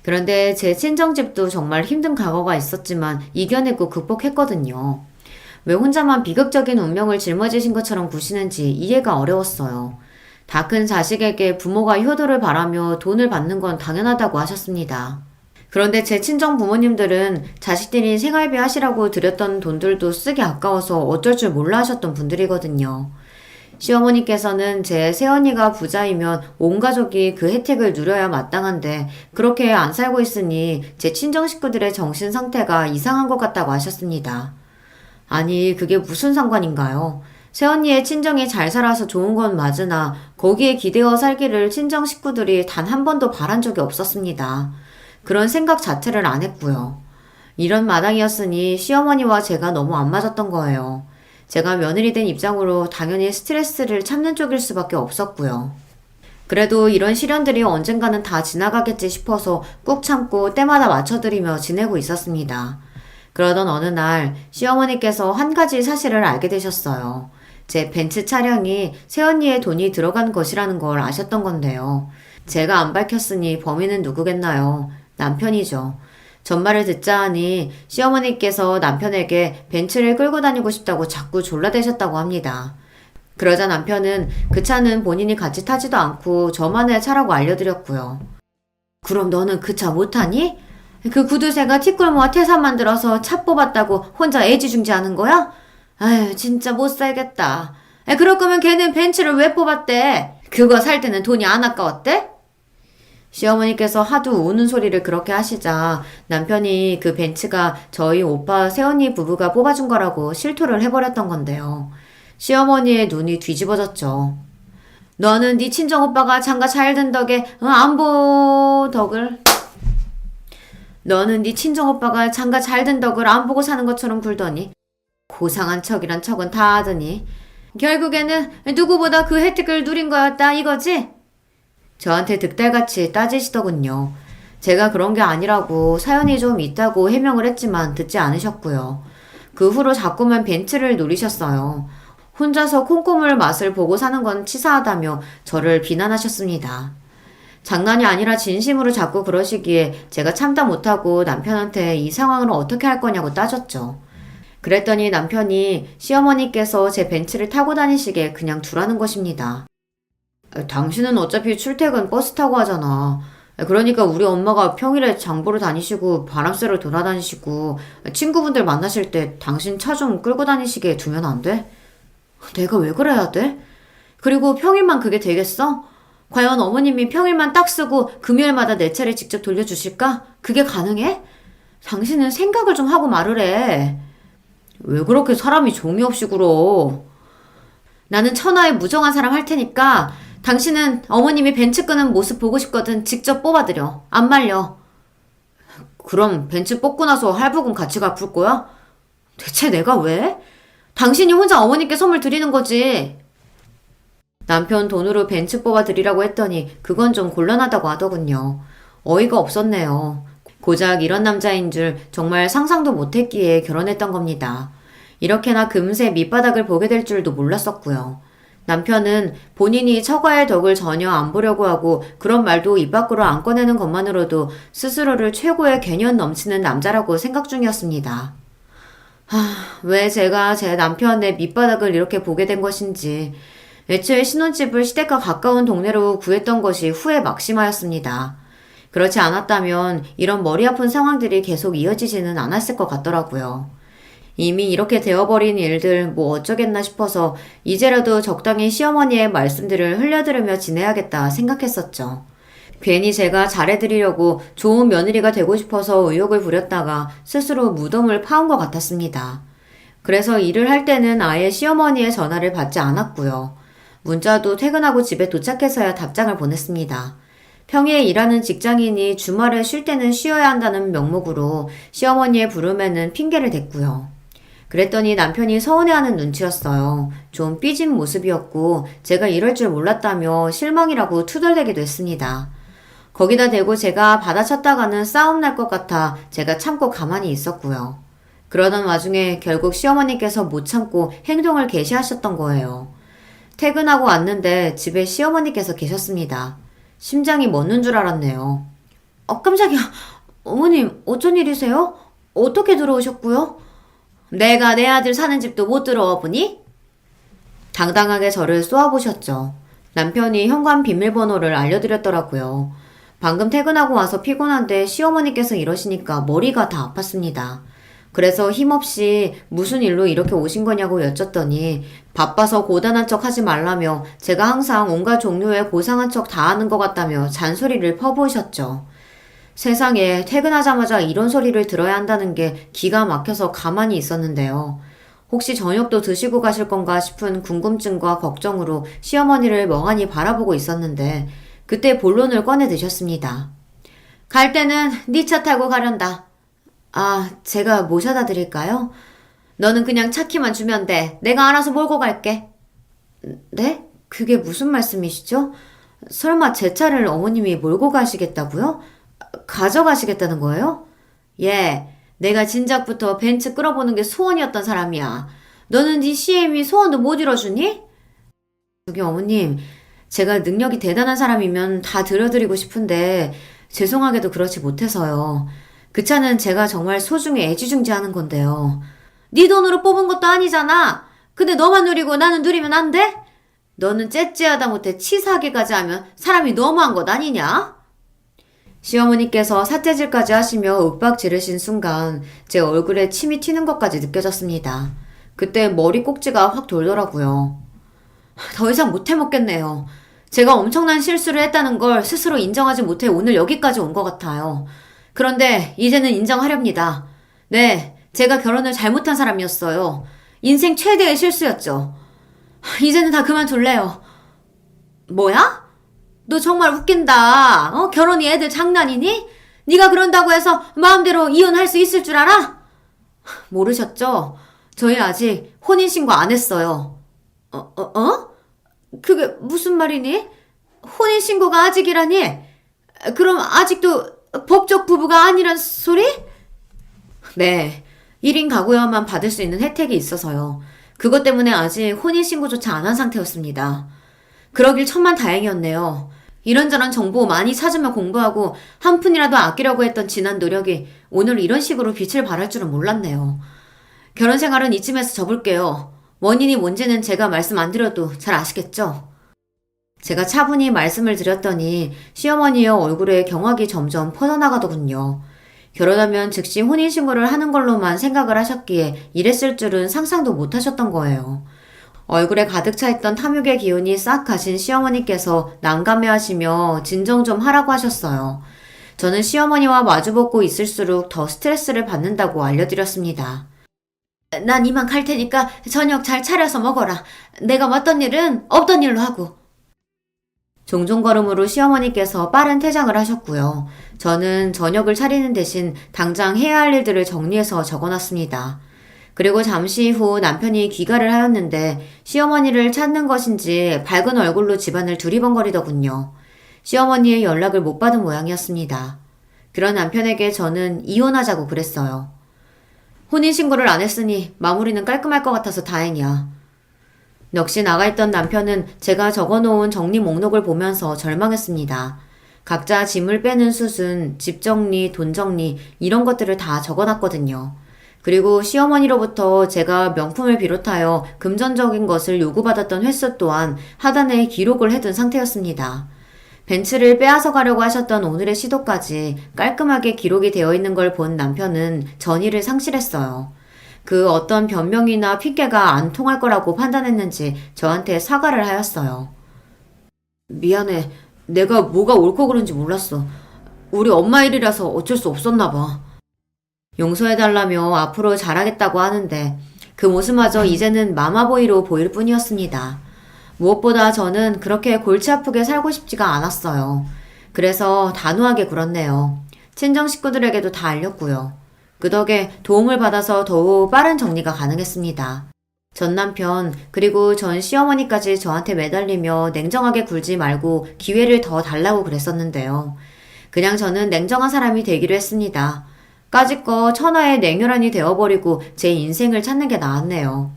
그런데 제 친정집도 정말 힘든 과거가 있었지만 이겨내고 극복했거든요. 왜 혼자만 비극적인 운명을 짊어지신 것처럼 구시는지 이해가 어려웠어요. 다 큰 자식에게 부모가 효도를 바라며 돈을 받는 건 당연하다고 하셨습니다. 그런데 제 친정 부모님들은 자식들이 생활비 하시라고 드렸던 돈들도 쓰기 아까워서 어쩔 줄 몰라 하셨던 분들이거든요. 시어머니께서는 제 새언니가 부자이면 온 가족이 그 혜택을 누려야 마땅한데 그렇게 안 살고 있으니 제 친정 식구들의 정신 상태가 이상한 것 같다고 하셨습니다. 아니, 그게 무슨 상관인가요? 새언니의 친정이 잘 살아서 좋은 건 맞으나 거기에 기대어 살기를 친정 식구들이 단 한 번도 바란 적이 없었습니다. 그런 생각 자체를 안 했고요. 이런 마당이었으니 시어머니와 제가 너무 안 맞았던 거예요. 제가 며느리 된 입장으로 당연히 스트레스를 참는 쪽일 수밖에 없었고요. 그래도 이런 시련들이 언젠가는 다 지나가겠지 싶어서 꾹 참고 때마다 맞춰드리며 지내고 있었습니다. 그러던 어느 날 시어머니께서 한 가지 사실을 알게 되셨어요. 제 벤츠 차량이 새언니의 돈이 들어간 것이라는 걸 아셨던 건데요. 제가 안 밝혔으니 범인은 누구겠나요? 남편이죠. 전말을 듣자 하니 시어머니께서 남편에게 벤츠를 끌고 다니고 싶다고 자꾸 졸라대셨다고 합니다. 그러자 남편은 그 차는 본인이 같이 타지도 않고 저만의 차라고 알려드렸고요. 그럼 너는 그 차 못 타니? 그 구두쇠가 티끌모아 태산 만들어서 차 뽑았다고 혼자 애지중지하는 거야? 아유, 진짜 못 살겠다. 그럴 거면 걔는 벤츠를 왜 뽑았대? 그거 살 때는 돈이 안 아까웠대? 시어머니께서 하도 우는 소리를 그렇게 하시자 남편이 그 벤츠가 저희 오빠 새언니 부부가 뽑아준 거라고 실토를 해버렸던 건데요. 시어머니의 눈이 뒤집어졌죠. 너는 네 친정오빠가 장가 잘 든 덕에 너는 네 친정오빠가 장가 잘 든 덕을 안 보고 사는 것처럼 굴더니 고상한 척이란 척은 다 하더니 결국에는 누구보다 그 혜택을 누린 거였다 이거지? 저한테 득달같이 따지시더군요. 제가 그런 게 아니라고 사연이 좀 있다고 해명을 했지만 듣지 않으셨고요. 그 후로 자꾸만 벤츠를 노리셨어요. 혼자서 콩고물 맛을 보고 사는 건 치사하다며 저를 비난하셨습니다. 장난이 아니라 진심으로 자꾸 그러시기에 제가 참다 못하고 남편한테 이 상황을 어떻게 할 거냐고 따졌죠. 그랬더니 남편이 시어머니께서 제 벤츠를 타고 다니시게 그냥 두라는 것입니다. 당신은 어차피 출퇴근 버스 타고 하잖아. 그러니까 우리 엄마가 평일에 장 보러 다니시고 바람 쐬러 돌아다니시고 친구분들 만나실 때 당신 차 좀 끌고 다니시게 두면 안 돼? 내가 왜 그래야 돼? 그리고 평일만 그게 되겠어? 과연 어머님이 평일만 딱 쓰고 금요일마다 내 차를 직접 돌려주실까? 그게 가능해? 당신은 생각을 좀 하고 말을 해. 왜 그렇게 사람이 종이 없이 굴어? 나는 천하의 무정한 사람 할 테니까 당신은 어머님이 벤츠 끄는 모습 보고 싶거든 직접 뽑아드려. 안 말려. 그럼 벤츠 뽑고 나서 할부금 같이 갚을 거야? 대체 내가 왜? 당신이 혼자 어머님께 선물 드리는 거지. 남편 돈으로 벤츠 뽑아드리라고 했더니 그건 좀 곤란하다고 하더군요. 어이가 없었네요. 고작 이런 남자인 줄 정말 상상도 못했기에 결혼했던 겁니다. 이렇게나 금세 밑바닥을 보게 될 줄도 몰랐었고요. 남편은 본인이 처가의 덕을 전혀 안 보려고 하고 그런 말도 입 밖으로 안 꺼내는 것만으로도 스스로를 최고의 개념 넘치는 남자라고 생각 중이었습니다. 왜 제가 제 남편의 밑바닥을 이렇게 보게 된 것인지 애초에 신혼집을 시댁과 가까운 동네로 구했던 것이 후회 막심하였습니다. 그렇지 않았다면 이런 머리 아픈 상황들이 계속 이어지지는 않았을 것 같더라고요. 이미 이렇게 되어버린 일들 뭐 어쩌겠나 싶어서 이제라도 적당히 시어머니의 말씀들을 흘려들으며 지내야겠다 생각했었죠. 괜히 제가 잘해드리려고 좋은 며느리가 되고 싶어서 의욕을 부렸다가 스스로 무덤을 파온 것 같았습니다. 그래서 일을 할 때는 아예 시어머니의 전화를 받지 않았고요. 문자도 퇴근하고 집에 도착해서야 답장을 보냈습니다. 평일에 일하는 직장인이 주말에 쉴 때는 쉬어야 한다는 명목으로 시어머니의 부름에는 핑계를 댔고요. 그랬더니 남편이 서운해하는 눈치였어요. 좀 삐진 모습이었고 제가 이럴 줄 몰랐다며 실망이라고 투덜대기도 했습니다. 거기다 대고 제가 받아쳤다가는 싸움 날 것 같아 제가 참고 가만히 있었고요. 그러던 와중에 결국 시어머니께서 못 참고 행동을 개시하셨던 거예요. 퇴근하고 왔는데 집에 시어머니께서 계셨습니다. 심장이 멎는 줄 알았네요. 깜짝이야. 어머님, 어쩐 일이세요? 어떻게 들어오셨고요? 내가 내 아들 사는 집도 못 들어와 보니? 당당하게 저를 쏘아보셨죠. 남편이 현관 비밀번호를 알려드렸더라고요. 방금 퇴근하고 와서 피곤한데 시어머니께서 이러시니까 머리가 다 아팠습니다. 그래서 힘없이 무슨 일로 이렇게 오신 거냐고 여쭸더니 바빠서 고단한 척 하지 말라며 제가 항상 온갖 종류의 고상한 척 다 하는 것 같다며 잔소리를 퍼부으셨죠. 세상에 퇴근하자마자 이런 소리를 들어야 한다는 게 기가 막혀서 가만히 있었는데요. 혹시 저녁도 드시고 가실 건가 싶은 궁금증과 걱정으로 시어머니를 멍하니 바라보고 있었는데 그때 본론을 꺼내 드셨습니다. 갈 때는 네 차 타고 가련다. 아, 제가 모셔다 드릴까요? 너는 그냥 차 키만 주면 돼. 내가 알아서 몰고 갈게. 네? 그게 무슨 말씀이시죠? 설마 제 차를 어머님이 몰고 가시겠다고요? 가져가시겠다는 거예요? 예, 내가 진작부터 벤츠 끌어보는 게 소원이었던 사람이야. 너는 네 CM이 소원도 못 이뤄주니? 저기 어머님, 제가 능력이 대단한 사람이면 다 들어드리고 싶은데 죄송하게도 그렇지 못해서요. 그 차는 제가 정말 소중히 애지중지하는 건데요. 네 돈으로 뽑은 것도 아니잖아. 근데 너만 누리고 나는 누리면 안 돼? 너는 째째하다 못해 치사하게까지 하면 사람이 너무한 것 아니냐? 시어머니께서 삿대질까지 하시며 윽박 지르신 순간 제 얼굴에 침이 튀는 것까지 느껴졌습니다. 그때 머리 꼭지가 확 돌더라고요. 더 이상 못 해먹겠네요. 제가 엄청난 실수를 했다는 걸 스스로 인정하지 못해 오늘 여기까지 온 것 같아요. 그런데 이제는 인정하렵니다. 네, 제가 결혼을 잘못한 사람이었어요. 인생 최대의 실수였죠. 이제는 다 그만둘래요. 뭐야? 너 정말 웃긴다. 결혼이 애들 장난이니? 네가 그런다고 해서 마음대로 이혼할 수 있을 줄 알아? 모르셨죠? 저희 아직 혼인신고 안 했어요. 그게 무슨 말이니? 혼인신고가 아직이라니? 그럼 아직도 법적 부부가 아니란 소리? 네. 1인 가구여만 받을 수 있는 혜택이 있어서요. 그것 때문에 아직 혼인신고조차 안 한 상태였습니다. 그러길 천만 다행이었네요. 이런저런 정보 많이 찾으며 공부하고 한 푼이라도 아끼려고 했던 지난 노력이 오늘 이런 식으로 빛을 발할 줄은 몰랐네요. 결혼 생활은 이쯤에서 접을게요. 원인이 뭔지는 제가 말씀 안 드려도 잘 아시겠죠? 제가 차분히 말씀을 드렸더니 시어머니의 얼굴에 경악이 점점 퍼져나가더군요. 결혼하면 즉시 혼인신고를 하는 걸로만 생각을 하셨기에 이랬을 줄은 상상도 못 하셨던 거예요. 얼굴에 가득 차 있던 탐욕의 기운이 싹 가신 시어머니께서 난감해하시며 진정 좀 하라고 하셨어요. 저는 시어머니와 마주보고 있을수록 더 스트레스를 받는다고 알려드렸습니다. 난 이만 갈 테니까 저녁 잘 차려서 먹어라. 내가 왔던 일은 없던 일로 하고. 종종 걸음으로 시어머니께서 빠른 퇴장을 하셨고요. 저는 저녁을 차리는 대신 당장 해야 할 일들을 정리해서 적어놨습니다. 그리고 잠시 후 남편이 귀가를 하였는데 시어머니를 찾는 것인지 밝은 얼굴로 집안을 두리번거리더군요. 시어머니의 연락을 못 받은 모양이었습니다. 그런 남편에게 저는 이혼하자고 그랬어요. 혼인신고를 안 했으니 마무리는 깔끔할 것 같아서 다행이야. 넋이 나가있던 남편은 제가 적어놓은 정리 목록을 보면서 절망했습니다. 각자 짐을 빼는 수순, 집 정리, 돈 정리 이런 것들을 다 적어놨거든요. 그리고 시어머니로부터 제가 명품을 비롯하여 금전적인 것을 요구받았던 횟수 또한 하단에 기록을 해둔 상태였습니다. 벤츠를 빼앗아 가려고 하셨던 오늘의 시도까지 깔끔하게 기록이 되어 있는 걸 본 남편은 전의를 상실했어요. 그 어떤 변명이나 핑계가 안 통할 거라고 판단했는지 저한테 사과를 하였어요. 미안해. 내가 뭐가 옳고 그른지 몰랐어. 우리 엄마 일이라서 어쩔 수 없었나 봐. 용서해달라며 앞으로 잘하겠다고 하는데 그 모습마저 이제는 마마보이로 보일 뿐이었습니다. 무엇보다 저는 그렇게 골치 아프게 살고 싶지가 않았어요. 그래서 단호하게 굴었네요. 친정 식구들에게도 다 알렸고요. 그 덕에 도움을 받아서 더욱 빠른 정리가 가능했습니다. 전 남편 그리고 전 시어머니까지 저한테 매달리며 냉정하게 굴지 말고 기회를 더 달라고 그랬었는데요. 그냥 저는 냉정한 사람이 되기로 했습니다. 까짓거 천하의 냉혈한이 되어버리고 제 인생을 찾는 게 나았네요.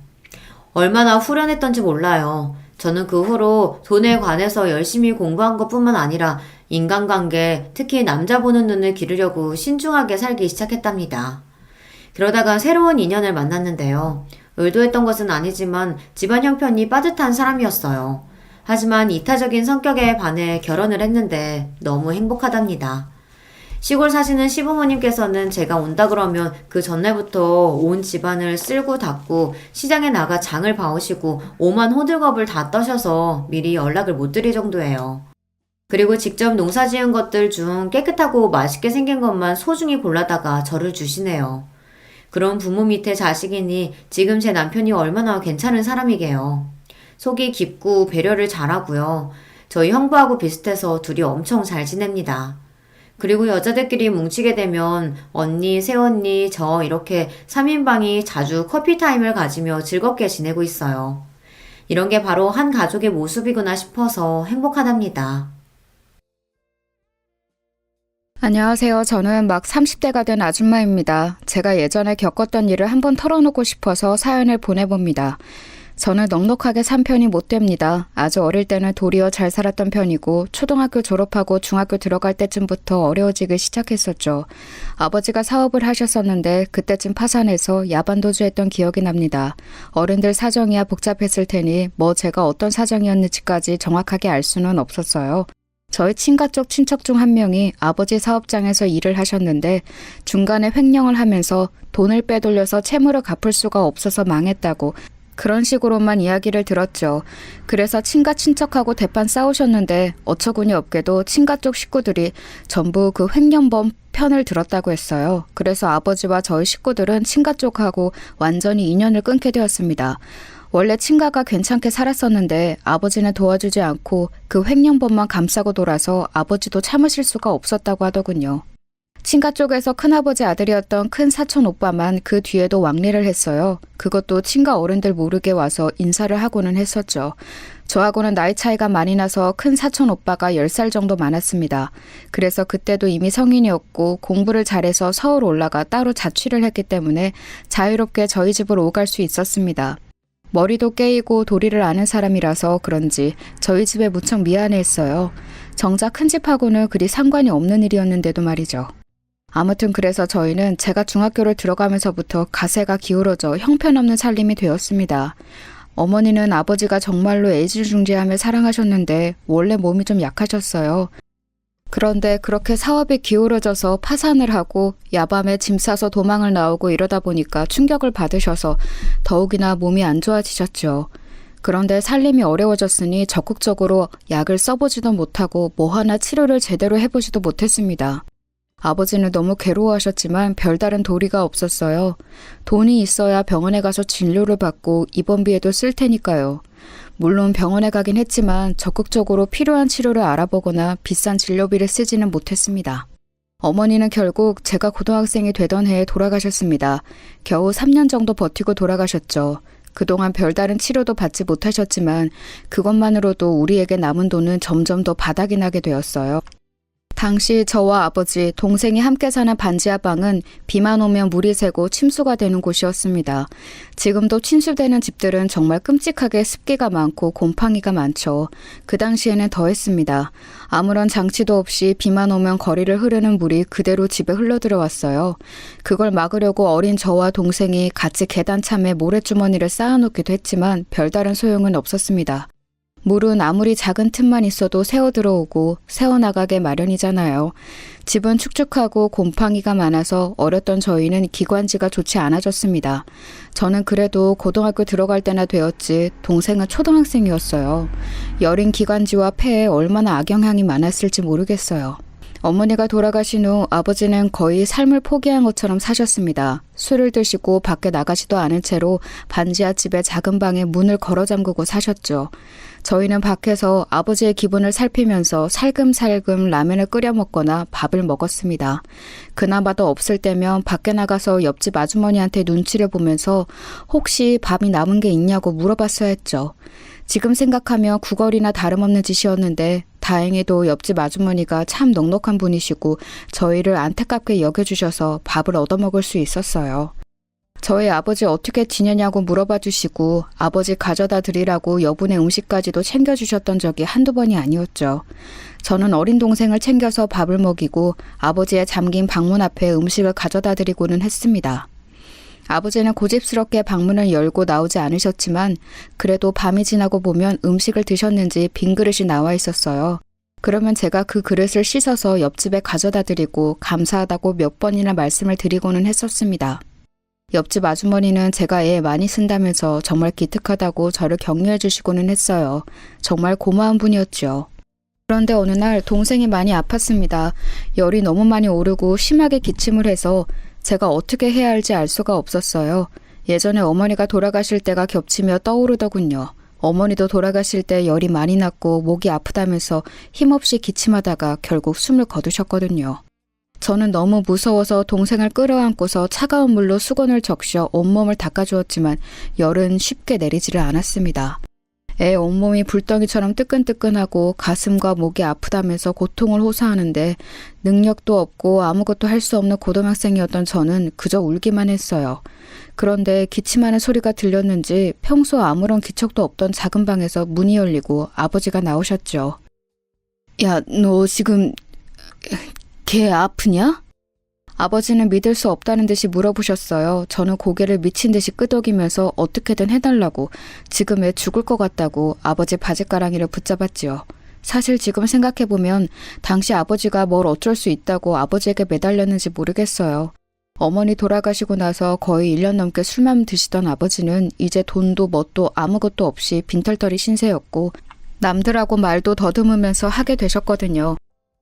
얼마나 후련했던지 몰라요. 저는 그 후로 돈에 관해서 열심히 공부한 것뿐만 아니라 인간관계, 특히 남자 보는 눈을 기르려고 신중하게 살기 시작했답니다. 그러다가 새로운 인연을 만났는데요. 의도했던 것은 아니지만 집안 형편이 빠듯한 사람이었어요. 하지만 이타적인 성격에 반해 결혼을 했는데 너무 행복하답니다. 시골 사시는 시부모님께서는 제가 온다 그러면 그 전날부터 온 집안을 쓸고 닦고 시장에 나가 장을 봐오시고 오만 호들갑을 다 떠셔서 미리 연락을 못 드릴 정도예요. 그리고 직접 농사 지은 것들 중 깨끗하고 맛있게 생긴 것만 소중히 골라다가 저를 주시네요. 그런 부모 밑에 자식이니 지금 제 남편이 얼마나 괜찮은 사람이게요. 속이 깊고 배려를 잘하고요. 저희 형부하고 비슷해서 둘이 엄청 잘 지냅니다. 그리고 여자들끼리 뭉치게 되면 언니, 새언니, 저 이렇게 3인방이 자주 커피타임을 가지며 즐겁게 지내고 있어요. 이런 게 바로 한 가족의 모습이구나 싶어서 행복하답니다. 안녕하세요. 저는 막 30대가 된 아줌마입니다. 제가 예전에 겪었던 일을 한번 털어놓고 싶어서 사연을 보내봅니다. 저는 넉넉하게 산 편이 못 됩니다. 아주 어릴 때는 도리어 잘 살았던 편이고 초등학교 졸업하고 중학교 들어갈 때쯤부터 어려워지기 시작했었죠. 아버지가 사업을 하셨었는데 그때쯤 파산해서 야반도주했던 기억이 납니다. 어른들 사정이야 복잡했을 테니 뭐 제가 어떤 사정이었는지까지 정확하게 알 수는 없었어요. 저희 친가 쪽 친척 중 한 명이 아버지 사업장에서 일을 하셨는데 중간에 횡령을 하면서 돈을 빼돌려서 채무를 갚을 수가 없어서 망했다고 그런 식으로만 이야기를 들었죠. 그래서 친가 친척하고 대판 싸우셨는데 어처구니 없게도 친가 쪽 식구들이 전부 그 횡령범 편을 들었다고 했어요. 그래서 아버지와 저희 식구들은 친가 쪽하고 완전히 인연을 끊게 되었습니다. 원래 친가가 괜찮게 살았었는데 아버지는 도와주지 않고 그 횡령범만 감싸고 돌아서 아버지도 참으실 수가 없었다고 하더군요. 친가 쪽에서 큰아버지 아들이었던 큰 사촌 오빠만 그 뒤에도 왕래를 했어요. 그것도 친가 어른들 모르게 와서 인사를 하고는 했었죠. 저하고는 나이 차이가 많이 나서 큰 사촌 오빠가 10살 정도 많았습니다. 그래서 그때도 이미 성인이었고 공부를 잘해서 서울 올라가 따로 자취를 했기 때문에 자유롭게 저희 집으로 오갈 수 있었습니다. 머리도 깨이고 도리를 아는 사람이라서 그런지 저희 집에 무척 미안해했어요. 정작 큰 집하고는 그리 상관이 없는 일이었는데도 말이죠. 아무튼 그래서 저희는 제가 중학교를 들어가면서부터 가세가 기울어져 형편없는 살림이 되었습니다. 어머니는 아버지가 정말로 애지중지하며 사랑하셨는데 원래 몸이 좀 약하셨어요. 그런데 그렇게 사업이 기울어져서 파산을 하고 야밤에 짐 싸서 도망을 나오고 이러다 보니까 충격을 받으셔서 더욱이나 몸이 안 좋아지셨죠. 그런데 살림이 어려워졌으니 적극적으로 약을 써보지도 못하고 뭐 하나 치료를 제대로 해보지도 못했습니다. 아버지는 너무 괴로워하셨지만 별다른 도리가 없었어요. 돈이 있어야 병원에 가서 진료를 받고 입원비에도 쓸 테니까요. 물론 병원에 가긴 했지만 적극적으로 필요한 치료를 알아보거나 비싼 진료비를 쓰지는 못했습니다. 어머니는 결국 제가 고등학생이 되던 해에 돌아가셨습니다. 겨우 3년 정도 버티고 돌아가셨죠. 그동안 별다른 치료도 받지 못하셨지만 그것만으로도 우리에게 남은 돈은 점점 더 바닥이 나게 되었어요. 당시 저와 아버지, 동생이 함께 사는 반지하 방은 비만 오면 물이 새고 침수가 되는 곳이었습니다. 지금도 침수되는 집들은 정말 끔찍하게 습기가 많고 곰팡이가 많죠. 그 당시에는 더했습니다. 아무런 장치도 없이 비만 오면 거리를 흐르는 물이 그대로 집에 흘러들어왔어요. 그걸 막으려고 어린 저와 동생이 같이 계단참에 모래주머니를 쌓아놓기도 했지만 별다른 소용은 없었습니다. 물은 아무리 작은 틈만 있어도 새어 들어오고 새어나가게 마련이잖아요. 집은 축축하고 곰팡이가 많아서 어렸던 저희는 기관지가 좋지 않아졌습니다. 저는 그래도 고등학교 들어갈 때나 되었지 동생은 초등학생이었어요. 여린 기관지와 폐에 얼마나 악영향이 많았을지 모르겠어요. 어머니가 돌아가신 후 아버지는 거의 삶을 포기한 것처럼 사셨습니다. 술을 드시고 밖에 나가지도 않은 채로 반지하 집의 작은 방에 문을 걸어 잠그고 사셨죠. 저희는 밖에서 아버지의 기분을 살피면서 살금살금 라면을 끓여 먹거나 밥을 먹었습니다. 그나마도 없을 때면 밖에 나가서 옆집 아주머니한테 눈치를 보면서 혹시 밥이 남은 게 있냐고 물어봤어야 했죠. 지금 생각하면 구걸이나 다름없는 짓이었는데 다행히도 옆집 아주머니가 참 넉넉한 분이시고 저희를 안타깝게 여겨주셔서 밥을 얻어먹을 수 있었어요. 저희 아버지 어떻게 지내냐고 물어봐 주시고 아버지 가져다 드리라고 여분의 음식까지도 챙겨주셨던 적이 한두 번이 아니었죠. 저는 어린 동생을 챙겨서 밥을 먹이고 아버지의 잠긴 방문 앞에 음식을 가져다 드리고는 했습니다. 아버지는 고집스럽게 방문을 열고 나오지 않으셨지만 그래도 밤이 지나고 보면 음식을 드셨는지 빈 그릇이 나와 있었어요. 그러면 제가 그 그릇을 씻어서 옆집에 가져다 드리고 감사하다고 몇 번이나 말씀을 드리고는 했었습니다. 옆집 아주머니는 제가 애 많이 쓴다면서 정말 기특하다고 저를 격려해 주시고는 했어요. 정말 고마운 분이었죠. 그런데 어느 날 동생이 많이 아팠습니다. 열이 너무 많이 오르고 심하게 기침을 해서 제가 어떻게 해야 할지 알 수가 없었어요. 예전에 어머니가 돌아가실 때가 겹치며 떠오르더군요. 어머니도 돌아가실 때 열이 많이 났고 목이 아프다면서 힘없이 기침하다가 결국 숨을 거두셨거든요. 저는 너무 무서워서 동생을 끌어안고서 차가운 물로 수건을 적셔 온몸을 닦아주었지만 열은 쉽게 내리지를 않았습니다. 애 온몸이 불덩이처럼 뜨끈뜨끈하고 가슴과 목이 아프다면서 고통을 호소하는데 능력도 없고 아무것도 할 수 없는 고등학생이었던 저는 그저 울기만 했어요. 그런데 기침하는 소리가 들렸는지 평소 아무런 기척도 없던 작은 방에서 문이 열리고 아버지가 나오셨죠. 야, 너 지금 걔 아프냐? 아버지는 믿을 수 없다는 듯이 물어보셨어요. 저는 고개를 미친 듯이 끄덕이면서 어떻게든 해달라고 지금 애 죽을 것 같다고 아버지 바지가랑이를 붙잡았지요. 사실 지금 생각해보면 당시 아버지가 뭘 어쩔 수 있다고 아버지에게 매달렸는지 모르겠어요. 어머니 돌아가시고 나서 거의 1년 넘게 술만 드시던 아버지는 이제 돈도 뭣도 아무것도 없이 빈털터리 신세였고 남들하고 말도 더듬으면서 하게 되셨거든요.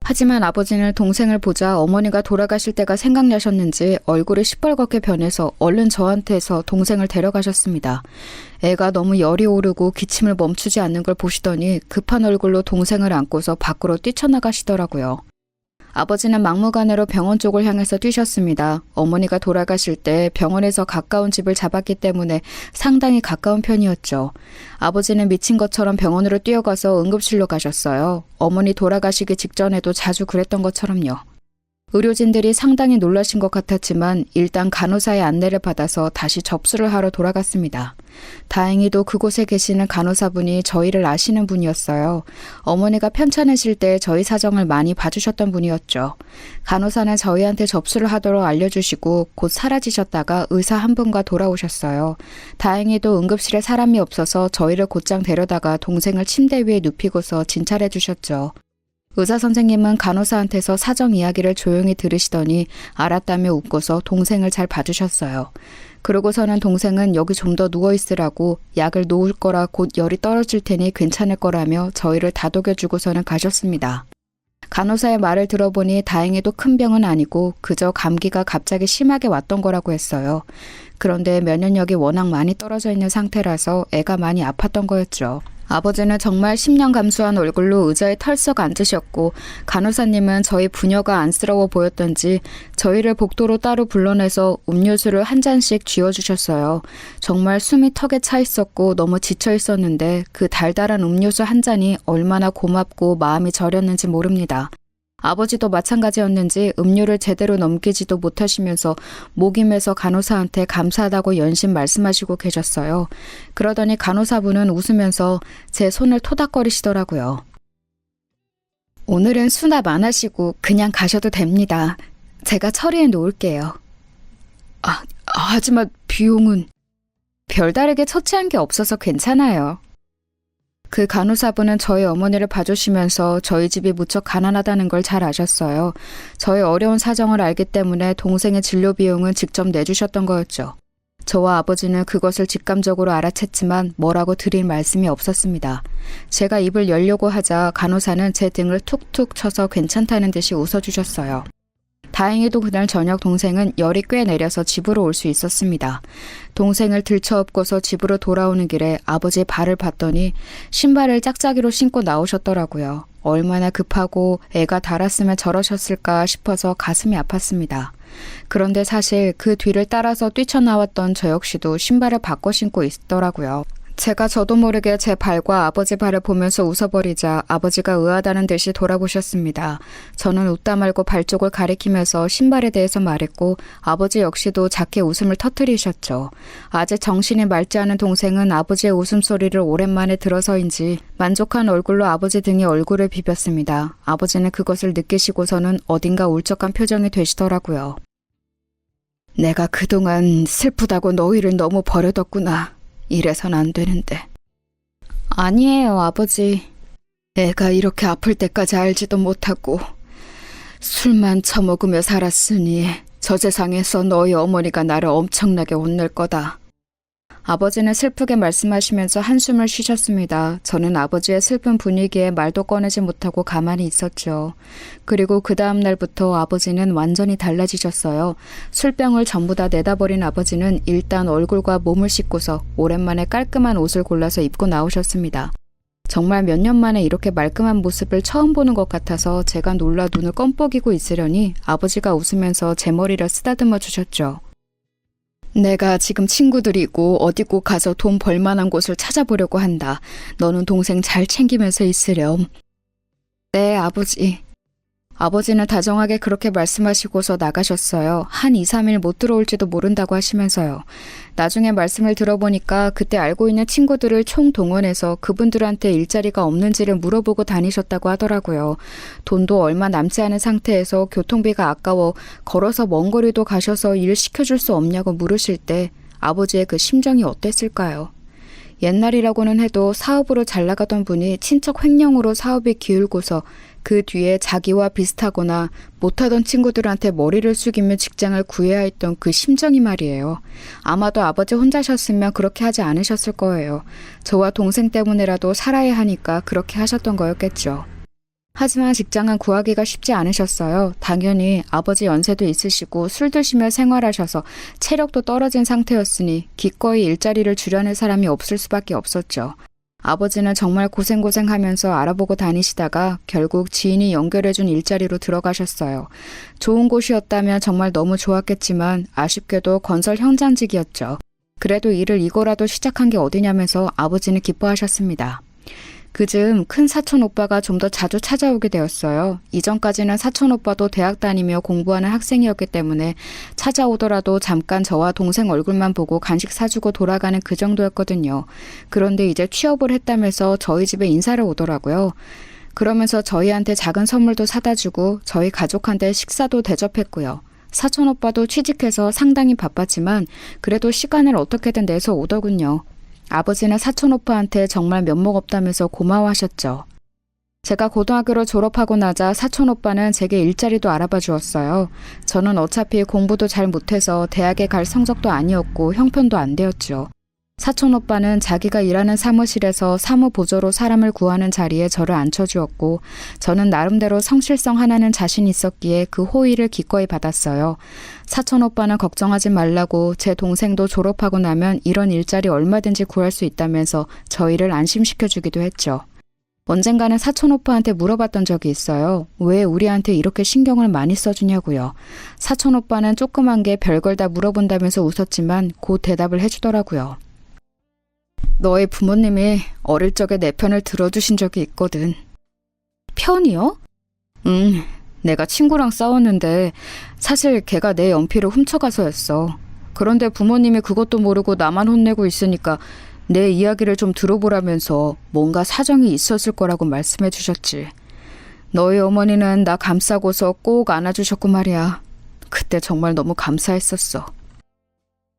하지만 아버지는 동생을 보자 어머니가 돌아가실 때가 생각나셨는지 얼굴이 시뻘겋게 변해서 얼른 저한테서 동생을 데려가셨습니다. 애가 너무 열이 오르고 기침을 멈추지 않는 걸 보시더니 급한 얼굴로 동생을 안고서 밖으로 뛰쳐나가시더라고요. 아버지는 막무가내로 병원 쪽을 향해서 뛰셨습니다. 어머니가 돌아가실 때 병원에서 가까운 집을 잡았기 때문에 상당히 가까운 편이었죠. 아버지는 미친 것처럼 병원으로 뛰어가서 응급실로 가셨어요. 어머니 돌아가시기 직전에도 자주 그랬던 것처럼요. 의료진들이 상당히 놀라신 것 같았지만 일단 간호사의 안내를 받아서 다시 접수를 하러 돌아갔습니다. 다행히도 그곳에 계시는 간호사분이 저희를 아시는 분이었어요. 어머니가 편찮으실 때 저희 사정을 많이 봐주셨던 분이었죠. 간호사는 저희한테 접수를 하도록 알려주시고 곧 사라지셨다가 의사 한 분과 돌아오셨어요. 다행히도 응급실에 사람이 없어서 저희를 곧장 데려다가 동생을 침대 위에 눕히고서 진찰해 주셨죠. 의사 선생님은 간호사한테서 사정 이야기를 조용히 들으시더니 알았다며 웃고서 동생을 잘 봐주셨어요. 그러고서는 동생은 여기 좀 더 누워있으라고 약을 놓을 거라 곧 열이 떨어질 테니 괜찮을 거라며 저희를 다독여주고서는 가셨습니다. 간호사의 말을 들어보니 다행히도 큰 병은 아니고 그저 감기가 갑자기 심하게 왔던 거라고 했어요. 그런데 면역력이 워낙 많이 떨어져 있는 상태라서 애가 많이 아팠던 거였죠. 아버지는 정말 10년 감수한 얼굴로 의자에 털썩 앉으셨고 간호사님은 저희 부녀가 안쓰러워 보였던지 저희를 복도로 따로 불러내서 음료수를 한 잔씩 쥐어주셨어요. 정말 숨이 턱에 차 있었고 너무 지쳐 있었는데 그 달달한 음료수 한 잔이 얼마나 고맙고 마음이 저렸는지 모릅니다. 아버지도 마찬가지였는지 음료를 제대로 넘기지도 못하시면서 목임에서 간호사한테 감사하다고 연신 말씀하시고 계셨어요. 그러더니 간호사분은 웃으면서 제 손을 토닥거리시더라고요. 오늘은 수납 안 하시고 그냥 가셔도 됩니다. 제가 처리해 놓을게요. 하지만 비용은 별다르게 처치한 게 없어서 괜찮아요. 그 간호사분은 저희 어머니를 봐주시면서 저희 집이 무척 가난하다는 걸 잘 아셨어요. 저의 어려운 사정을 알기 때문에 동생의 진료 비용은 직접 내주셨던 거였죠. 저와 아버지는 그것을 직감적으로 알아챘지만 뭐라고 드릴 말씀이 없었습니다. 제가 입을 열려고 하자 간호사는 제 등을 툭툭 쳐서 괜찮다는 듯이 웃어주셨어요. 다행히도 그날 저녁 동생은 열이 꽤 내려서 집으로 올 수 있었습니다. 동생을 들쳐업고서 집으로 돌아오는 길에 아버지의 발을 봤더니 신발을 짝짝이로 신고 나오셨더라고요. 얼마나 급하고 애가 달았으면 저러셨을까 싶어서 가슴이 아팠습니다. 그런데 사실 그 뒤를 따라서 뛰쳐나왔던 저 역시도 신발을 바꿔 신고 있더라고요. 제가 저도 모르게 제 발과 아버지 발을 보면서 웃어버리자 아버지가 의아하다는 듯이 돌아보셨습니다. 저는 웃다 말고 발 쪽을 가리키면서 신발에 대해서 말했고 아버지 역시도 작게 웃음을 터뜨리셨죠. 아직 정신이 맑지 않은 동생은 아버지의 웃음소리를 오랜만에 들어서인지 만족한 얼굴로 아버지 등에 얼굴을 비볐습니다. 아버지는 그것을 느끼시고서는 어딘가 울적한 표정이 되시더라고요. 내가 그동안 슬프다고 너희를 너무 버려뒀구나. 이래선 안 되는데. 아니에요, 아버지. 애가 이렇게 아플 때까지 알지도 못하고 술만 처먹으며 살았으니 저 세상에서 너희 어머니가 나를 엄청나게 혼낼 거다. 아버지는 슬프게 말씀하시면서 한숨을 쉬셨습니다. 저는 아버지의 슬픈 분위기에 말도 꺼내지 못하고 가만히 있었죠. 그리고 그 다음 날부터 아버지는 완전히 달라지셨어요. 술병을 전부 다 내다버린 아버지는 일단 얼굴과 몸을 씻고서 오랜만에 깔끔한 옷을 골라서 입고 나오셨습니다. 정말 몇 년 만에 이렇게 말끔한 모습을 처음 보는 것 같아서 제가 놀라 눈을 껌뻑이고 있으려니 아버지가 웃으면서 제 머리를 쓰다듬어 주셨죠. 내가 지금 친구들이고 어디 꼭 가서 돈 벌만한 곳을 찾아보려고 한다. 너는 동생 잘 챙기면서 있으렴. 네, 아버지. 아버지는 다정하게 그렇게 말씀하시고서 나가셨어요. 한 2, 3일 못 들어올지도 모른다고 하시면서요. 나중에 말씀을 들어보니까 그때 알고 있는 친구들을 총동원해서 그분들한테 일자리가 없는지를 물어보고 다니셨다고 하더라고요. 돈도 얼마 남지 않은 상태에서 교통비가 아까워 걸어서 먼 거리도 가셔서 일 시켜줄 수 없냐고 물으실 때 아버지의 그 심정이 어땠을까요? 옛날이라고는 해도 사업으로 잘 나가던 분이 친척 횡령으로 사업이 기울고서 그 뒤에 자기와 비슷하거나 못하던 친구들한테 머리를 숙이며 직장을 구해야 했던 그 심정이 말이에요. 아마도 아버지 혼자셨으면 그렇게 하지 않으셨을 거예요. 저와 동생 때문에라도 살아야 하니까 그렇게 하셨던 거였겠죠. 하지만 직장은 구하기가 쉽지 않으셨어요. 당연히 아버지 연세도 있으시고 술 드시며 생활하셔서 체력도 떨어진 상태였으니 기꺼이 일자리를 주려는 사람이 없을 수밖에 없었죠. 아버지는 정말 고생하면서 알아보고 다니시다가 결국 지인이 연결해준 일자리로 들어가셨어요. 좋은 곳이었다면 정말 너무 좋았겠지만 아쉽게도 건설 현장직이었죠. 그래도 일을 이거라도 시작한 게 어디냐면서 아버지는 기뻐하셨습니다. 그즈음 큰 사촌 오빠가 좀 더 자주 찾아오게 되었어요. 이전까지는 사촌 오빠도 대학 다니며 공부하는 학생이었기 때문에 찾아오더라도 잠깐 저와 동생 얼굴만 보고 간식 사주고 돌아가는 그 정도였거든요. 그런데 이제 취업을 했다면서 저희 집에 인사를 오더라고요. 그러면서 저희한테 작은 선물도 사다 주고 저희 가족한테 식사도 대접했고요. 사촌 오빠도 취직해서 상당히 바빴지만 그래도 시간을 어떻게든 내서 오더군요. 아버지는 사촌 오빠한테 정말 면목 없다면서 고마워하셨죠. 제가 고등학교를 졸업하고 나자 사촌 오빠는 제게 일자리도 알아봐 주었어요. 저는 어차피 공부도 잘 못해서 대학에 갈 성적도 아니었고 형편도 안 되었죠. 사촌 오빠는 자기가 일하는 사무실에서 사무보조로 사람을 구하는 자리에 저를 앉혀주었고 저는 나름대로 성실성 하나는 자신 있었기에 그 호의를 기꺼이 받았어요. 사촌 오빠는 걱정하지 말라고 제 동생도 졸업하고 나면 이런 일자리 얼마든지 구할 수 있다면서 저희를 안심시켜주기도 했죠. 언젠가는 사촌 오빠한테 물어봤던 적이 있어요. 왜 우리한테 이렇게 신경을 많이 써주냐고요. 사촌 오빠는 조그만 게 별걸 다 물어본다면서 웃었지만 곧 대답을 해주더라고요. 너의 부모님이 어릴 적에 내 편을 들어주신 적이 있거든. 편이요? 내가 친구랑 싸웠는데 사실 걔가 내 연필을 훔쳐가서였어. 그런데 부모님이 그것도 모르고 나만 혼내고 있으니까 내 이야기를 좀 들어보라면서 뭔가 사정이 있었을 거라고 말씀해 주셨지. 너희 어머니는 나 감싸고서 꼭 안아주셨고 말이야. 그때 정말 너무 감사했었어.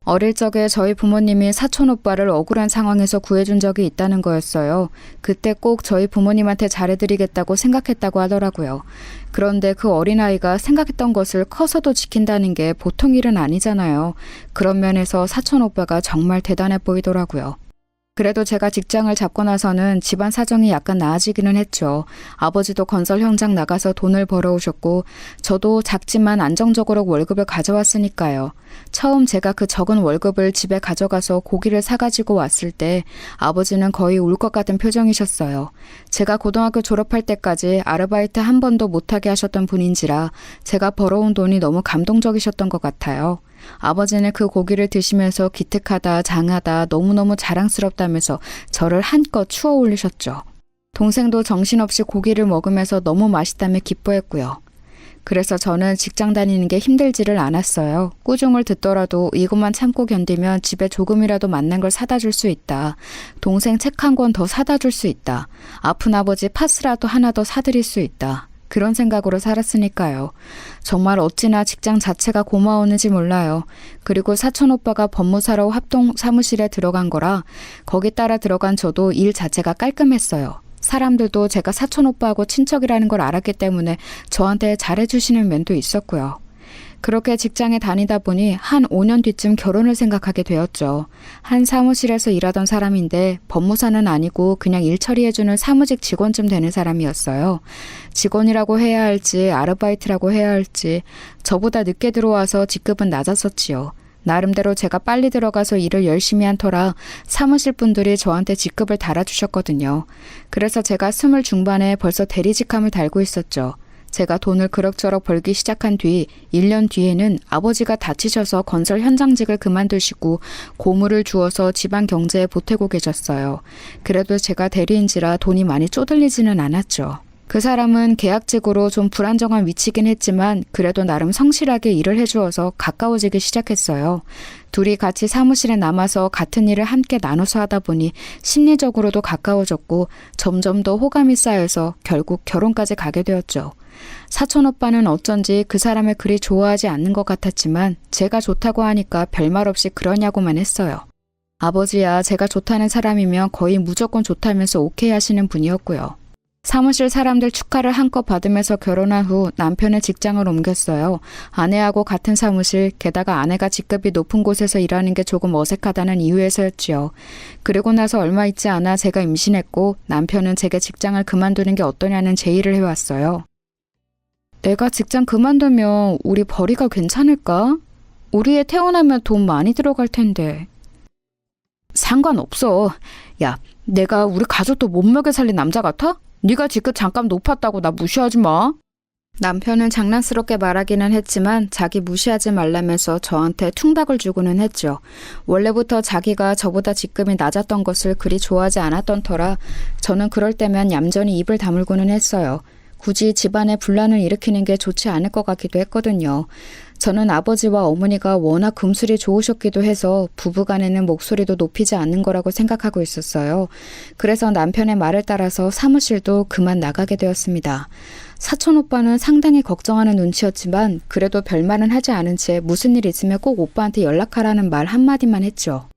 어릴 적에 저희 부모님이 사촌 오빠를 억울한 상황에서 구해준 적이 있다는 거였어요. 그때 꼭 저희 부모님한테 잘해드리겠다고 생각했다고 하더라고요. 그런데 그 어린아이가 생각했던 것을 커서도 지킨다는 게 보통 일은 아니잖아요. 그런 면에서 사촌 오빠가 정말 대단해 보이더라고요. 그래도 제가 직장을 잡고 나서는 집안 사정이 약간 나아지기는 했죠. 아버지도 건설 현장 나가서 돈을 벌어오셨고 저도 작지만 안정적으로 월급을 가져왔으니까요. 처음 제가 그 적은 월급을 집에 가져가서 고기를 사가지고 왔을 때 아버지는 거의 울 것 같은 표정이셨어요. 제가 고등학교 졸업할 때까지 아르바이트 한 번도 못하게 하셨던 분인지라 제가 벌어온 돈이 너무 감동적이셨던 것 같아요. 아버지는 그 고기를 드시면서 기특하다, 장하다, 너무너무 자랑스럽다면서 저를 한껏 추어 올리셨죠. 동생도 정신없이 고기를 먹으면서 너무 맛있다며 기뻐했고요. 그래서 저는 직장 다니는 게 힘들지를 않았어요. 꾸중을 듣더라도 이것만 참고 견디면 집에 조금이라도 맛난 걸 사다 줄 수 있다. 동생 책 한 권 더 사다 줄 수 있다. 아픈 아버지 파스라도 하나 더 사드릴 수 있다. 그런 생각으로 살았으니까요. 정말 어찌나 직장 자체가 고마웠는지 몰라요. 그리고 사촌 오빠가 법무사로 합동 사무실에 들어간 거라 거기 따라 들어간 저도 일 자체가 깔끔했어요. 사람들도 제가 사촌 오빠하고 친척이라는 걸 알았기 때문에 저한테 잘해주시는 면도 있었고요. 그렇게 직장에 다니다 보니 한 5년 뒤쯤 결혼을 생각하게 되었죠. 한 사무실에서 일하던 사람인데 법무사는 아니고 그냥 일 처리해주는 사무직 직원쯤 되는 사람이었어요. 직원이라고 해야 할지 아르바이트라고 해야 할지 저보다 늦게 들어와서 직급은 낮았었지요. 나름대로 제가 빨리 들어가서 일을 열심히 한 터라 사무실 분들이 저한테 직급을 달아주셨거든요. 그래서 제가 20 중반에 벌써 대리직함을 달고 있었죠. 제가 돈을 그럭저럭 벌기 시작한 뒤 1년 뒤에는 아버지가 다치셔서 건설 현장직을 그만두시고 고물을 주어서 집안 경제에 보태고 계셨어요. 그래도 제가 대리인지라 돈이 많이 쪼들리지는 않았죠. 그 사람은 계약직으로 좀 불안정한 위치긴 했지만 그래도 나름 성실하게 일을 해주어서 가까워지기 시작했어요. 둘이 같이 사무실에 남아서 같은 일을 함께 나눠서 하다 보니 심리적으로도 가까워졌고 점점 더 호감이 쌓여서 결국 결혼까지 가게 되었죠. 사촌 오빠는 어쩐지 그 사람을 그리 좋아하지 않는 것 같았지만 제가 좋다고 하니까 별말 없이 그러냐고만 했어요. 아버지야 제가 좋다는 사람이면 거의 무조건 좋다면서 오케이 하시는 분이었고요. 사무실 사람들 축하를 한껏 받으면서 결혼한 후 남편은 직장을 옮겼어요. 아내하고 같은 사무실, 게다가 아내가 직급이 높은 곳에서 일하는 게 조금 어색하다는 이유에서였지요. 그리고 나서 얼마 있지 않아 제가 임신했고 남편은 제게 직장을 그만두는 게 어떠냐는 제의를 해왔어요. 내가 직장 그만두면 우리 벌이가 괜찮을까? 우리 애 태어나면 돈 많이 들어갈 텐데. 상관없어. 야, 내가 우리 가족도 못 먹여 살린 남자 같아? 네가 직급 잠깐 높았다고 나 무시하지 마. 남편은 장난스럽게 말하기는 했지만 자기 무시하지 말라면서 저한테 퉁박을 주고는 했죠. 원래부터 자기가 저보다 직급이 낮았던 것을 그리 좋아하지 않았던 터라 저는 그럴 때면 얌전히 입을 다물고는 했어요. 굳이 집안에 분란을 일으키는 게 좋지 않을 것 같기도 했거든요. 저는 아버지와 어머니가 워낙 금술이 좋으셨기도 해서 부부간에는 목소리도 높이지 않는 거라고 생각하고 있었어요. 그래서 남편의 말을 따라서 사무실도 그만 나가게 되었습니다. 사촌 오빠는 상당히 걱정하는 눈치였지만 그래도 별말은 하지 않은 채 무슨 일 있으면 꼭 오빠한테 연락하라는 말 한마디만 했죠.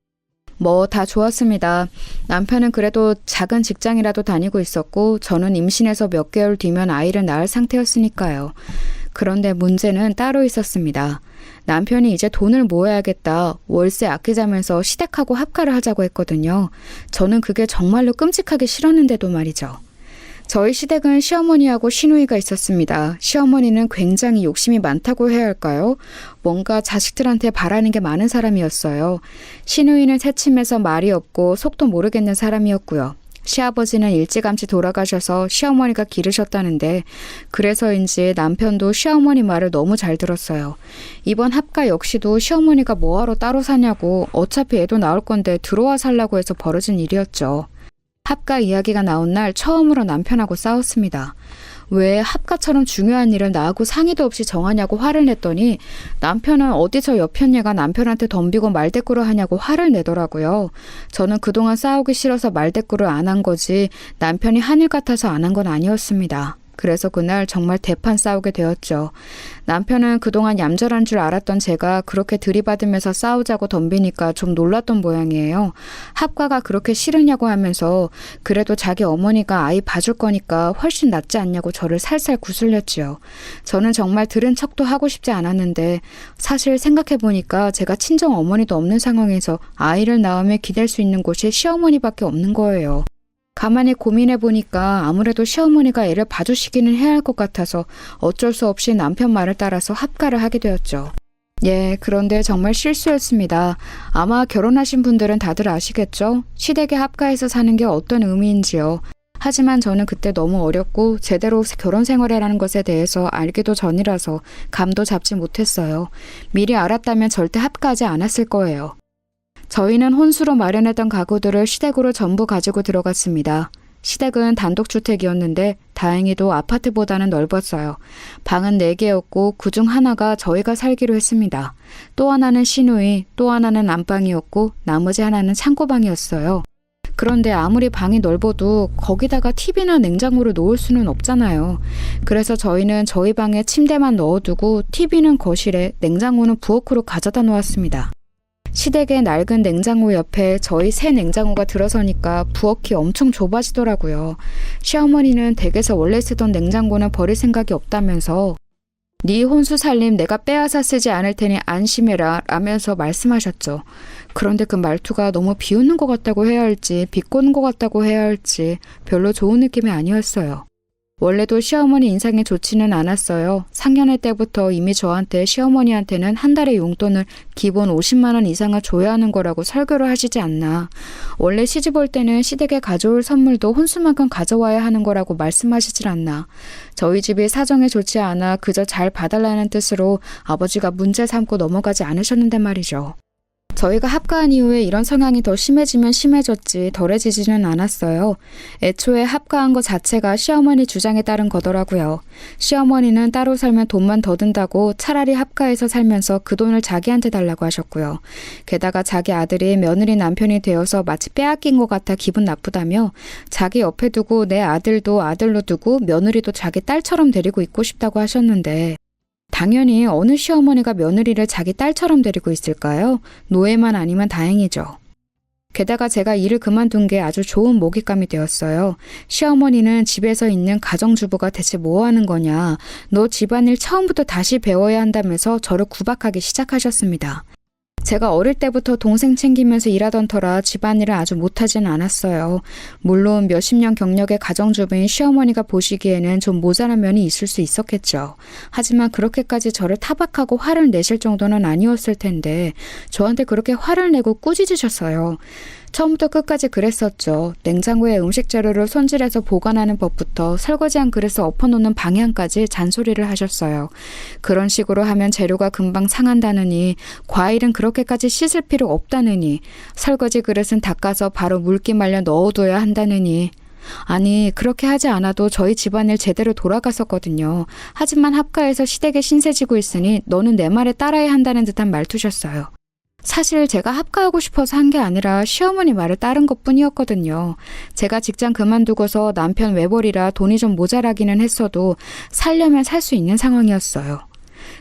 뭐 다 좋았습니다. 남편은 그래도 작은 직장이라도 다니고 있었고 저는 임신해서 몇 개월 뒤면 아이를 낳을 상태였으니까요. 그런데 문제는 따로 있었습니다. 남편이 이제 돈을 모아야겠다. 월세 아끼자면서 시댁하고 합가를 하자고 했거든요. 저는 그게 정말로 끔찍하게 싫었는데도 말이죠. 저희 시댁은 시어머니하고 시누이가 있었습니다. 시어머니는 굉장히 욕심이 많다고 해야 할까요? 뭔가 자식들한테 바라는 게 많은 사람이었어요. 시누이는 새침해서 말이 없고 속도 모르겠는 사람이었고요. 시아버지는 일찌감치 돌아가셔서 시어머니가 기르셨다는데 그래서인지 남편도 시어머니 말을 너무 잘 들었어요. 이번 합가 역시도 시어머니가 뭐하러 따로 사냐고 어차피 애도 나올 건데 들어와 살라고 해서 벌어진 일이었죠. 합가 이야기가 나온 날 처음으로 남편하고 싸웠습니다. 왜 합가처럼 중요한 일을 나하고 상의도 없이 정하냐고 화를 냈더니 남편은 어디 저 옆편녀가 남편한테 덤비고 말대꾸를 하냐고 화를 내더라고요. 저는 그동안 싸우기 싫어서 말대꾸를 안 한 거지 남편이 하늘 같아서 안 한 건 아니었습니다. 그래서 그날 정말 대판 싸우게 되었죠. 남편은 그동안 얌전한 줄 알았던 제가 그렇게 들이받으면서 싸우자고 덤비니까 좀 놀랐던 모양이에요. 합가가 그렇게 싫으냐고 하면서 그래도 자기 어머니가 아이 봐줄 거니까 훨씬 낫지 않냐고 저를 살살 구슬렸지요. 저는 정말 들은 척도 하고 싶지 않았는데 사실 생각해보니까 제가 친정 어머니도 없는 상황에서 아이를 낳으며 기댈 수 있는 곳이 시어머니밖에 없는 거예요. 가만히 고민해보니까 아무래도 시어머니가 애를 봐주시기는 해야 할 것 같아서 어쩔 수 없이 남편 말을 따라서 합가를 하게 되었죠. 예, 그런데 정말 실수였습니다. 아마 결혼하신 분들은 다들 아시겠죠? 시댁에 합가해서 사는 게 어떤 의미인지요. 하지만 저는 그때 너무 어렸고 제대로 결혼 생활이라는 것에 대해서 알기도 전이라서 감도 잡지 못했어요. 미리 알았다면 절대 합가하지 않았을 거예요. 저희는 혼수로 마련했던 가구들을 시댁으로 전부 가지고 들어갔습니다. 시댁은 단독주택이었는데 다행히도 아파트보다는 넓었어요. 방은 4개였고 그중 하나가 저희가 살기로 했습니다. 또 하나는 시누이, 또 하나는 안방이었고 나머지 하나는 창고방이었어요. 그런데 아무리 방이 넓어도 거기다가 TV나 냉장고를 놓을 수는 없잖아요. 그래서 저희는 저희 방에 침대만 넣어두고 TV는 거실에, 냉장고는 부엌으로 가져다 놓았습니다. 시댁의 낡은 냉장고 옆에 저희 새 냉장고가 들어서니까 부엌이 엄청 좁아지더라고요. 시어머니는 댁에서 원래 쓰던 냉장고는 버릴 생각이 없다면서 네 혼수 살림 내가 빼앗아 쓰지 않을 테니 안심해라 라면서 말씀하셨죠. 그런데 그 말투가 너무 비웃는 것 같다고 해야 할지 비꼬는 것 같다고 해야 할지 별로 좋은 느낌이 아니었어요. 원래도 시어머니 인상이 좋지는 않았어요. 상견례 때부터 이미 저한테 시어머니한테는 한 달에 용돈을 기본 50만 원 이상을 줘야 하는 거라고 설교를 하시지 않나. 원래 시집 올 때는 시댁에 가져올 선물도 혼수만큼 가져와야 하는 거라고 말씀하시질 않나. 저희 집이 사정이 좋지 않아 그저 잘 봐달라는 뜻으로 아버지가 문제 삼고 넘어가지 않으셨는데 말이죠. 저희가 합가한 이후에 이런 성향이 더 심해지면 심해졌지 덜해지지는 않았어요. 애초에 합가한 것 자체가 시어머니 주장에 따른 거더라고요. 시어머니는 따로 살면 돈만 더 든다고 차라리 합가해서 살면서 그 돈을 자기한테 달라고 하셨고요. 게다가 자기 아들이 며느리 남편이 되어서 마치 빼앗긴 것 같아 기분 나쁘다며 자기 옆에 두고 내 아들도 아들로 두고 며느리도 자기 딸처럼 데리고 있고 싶다고 하셨는데 당연히 어느 시어머니가 며느리를 자기 딸처럼 데리고 있을까요? 노예만 아니면 다행이죠. 게다가 제가 일을 그만둔 게 아주 좋은 먹잇감이 되었어요. 시어머니는 집에서 있는 가정주부가 대체 뭐 하는 거냐. 너 집안일 처음부터 다시 배워야 한다면서 저를 구박하기 시작하셨습니다. 제가 어릴 때부터 동생 챙기면서 일하던 터라 집안일을 아주 못하진 않았어요. 물론 몇십 년 경력의 가정주부인 시어머니가 보시기에는 좀 모자란 면이 있을 수 있었겠죠. 하지만 그렇게까지 저를 타박하고 화를 내실 정도는 아니었을 텐데 저한테 그렇게 화를 내고 꾸짖으셨어요. 처음부터 끝까지 그랬었죠. 냉장고에 음식 재료를 손질해서 보관하는 법부터 설거지한 그릇을 엎어놓는 방향까지 잔소리를 하셨어요. 그런 식으로 하면 재료가 금방 상한다느니, 과일은 그렇게까지 씻을 필요 없다느니, 설거지 그릇은 닦아서 바로 물기 말려 넣어둬야 한다느니. 아니, 그렇게 하지 않아도 저희 집안일 제대로 돌아갔었거든요. 하지만 합가해서 시댁에 신세 지고 있으니 너는 내 말에 따라야 한다는 듯한 말투셨어요. 사실 제가 합가하고 싶어서 한 게 아니라 시어머니 말을 따른 것뿐이었거든요. 제가 직장 그만두고서 남편 외벌이라 돈이 좀 모자라기는 했어도 살려면 살 수 있는 상황이었어요.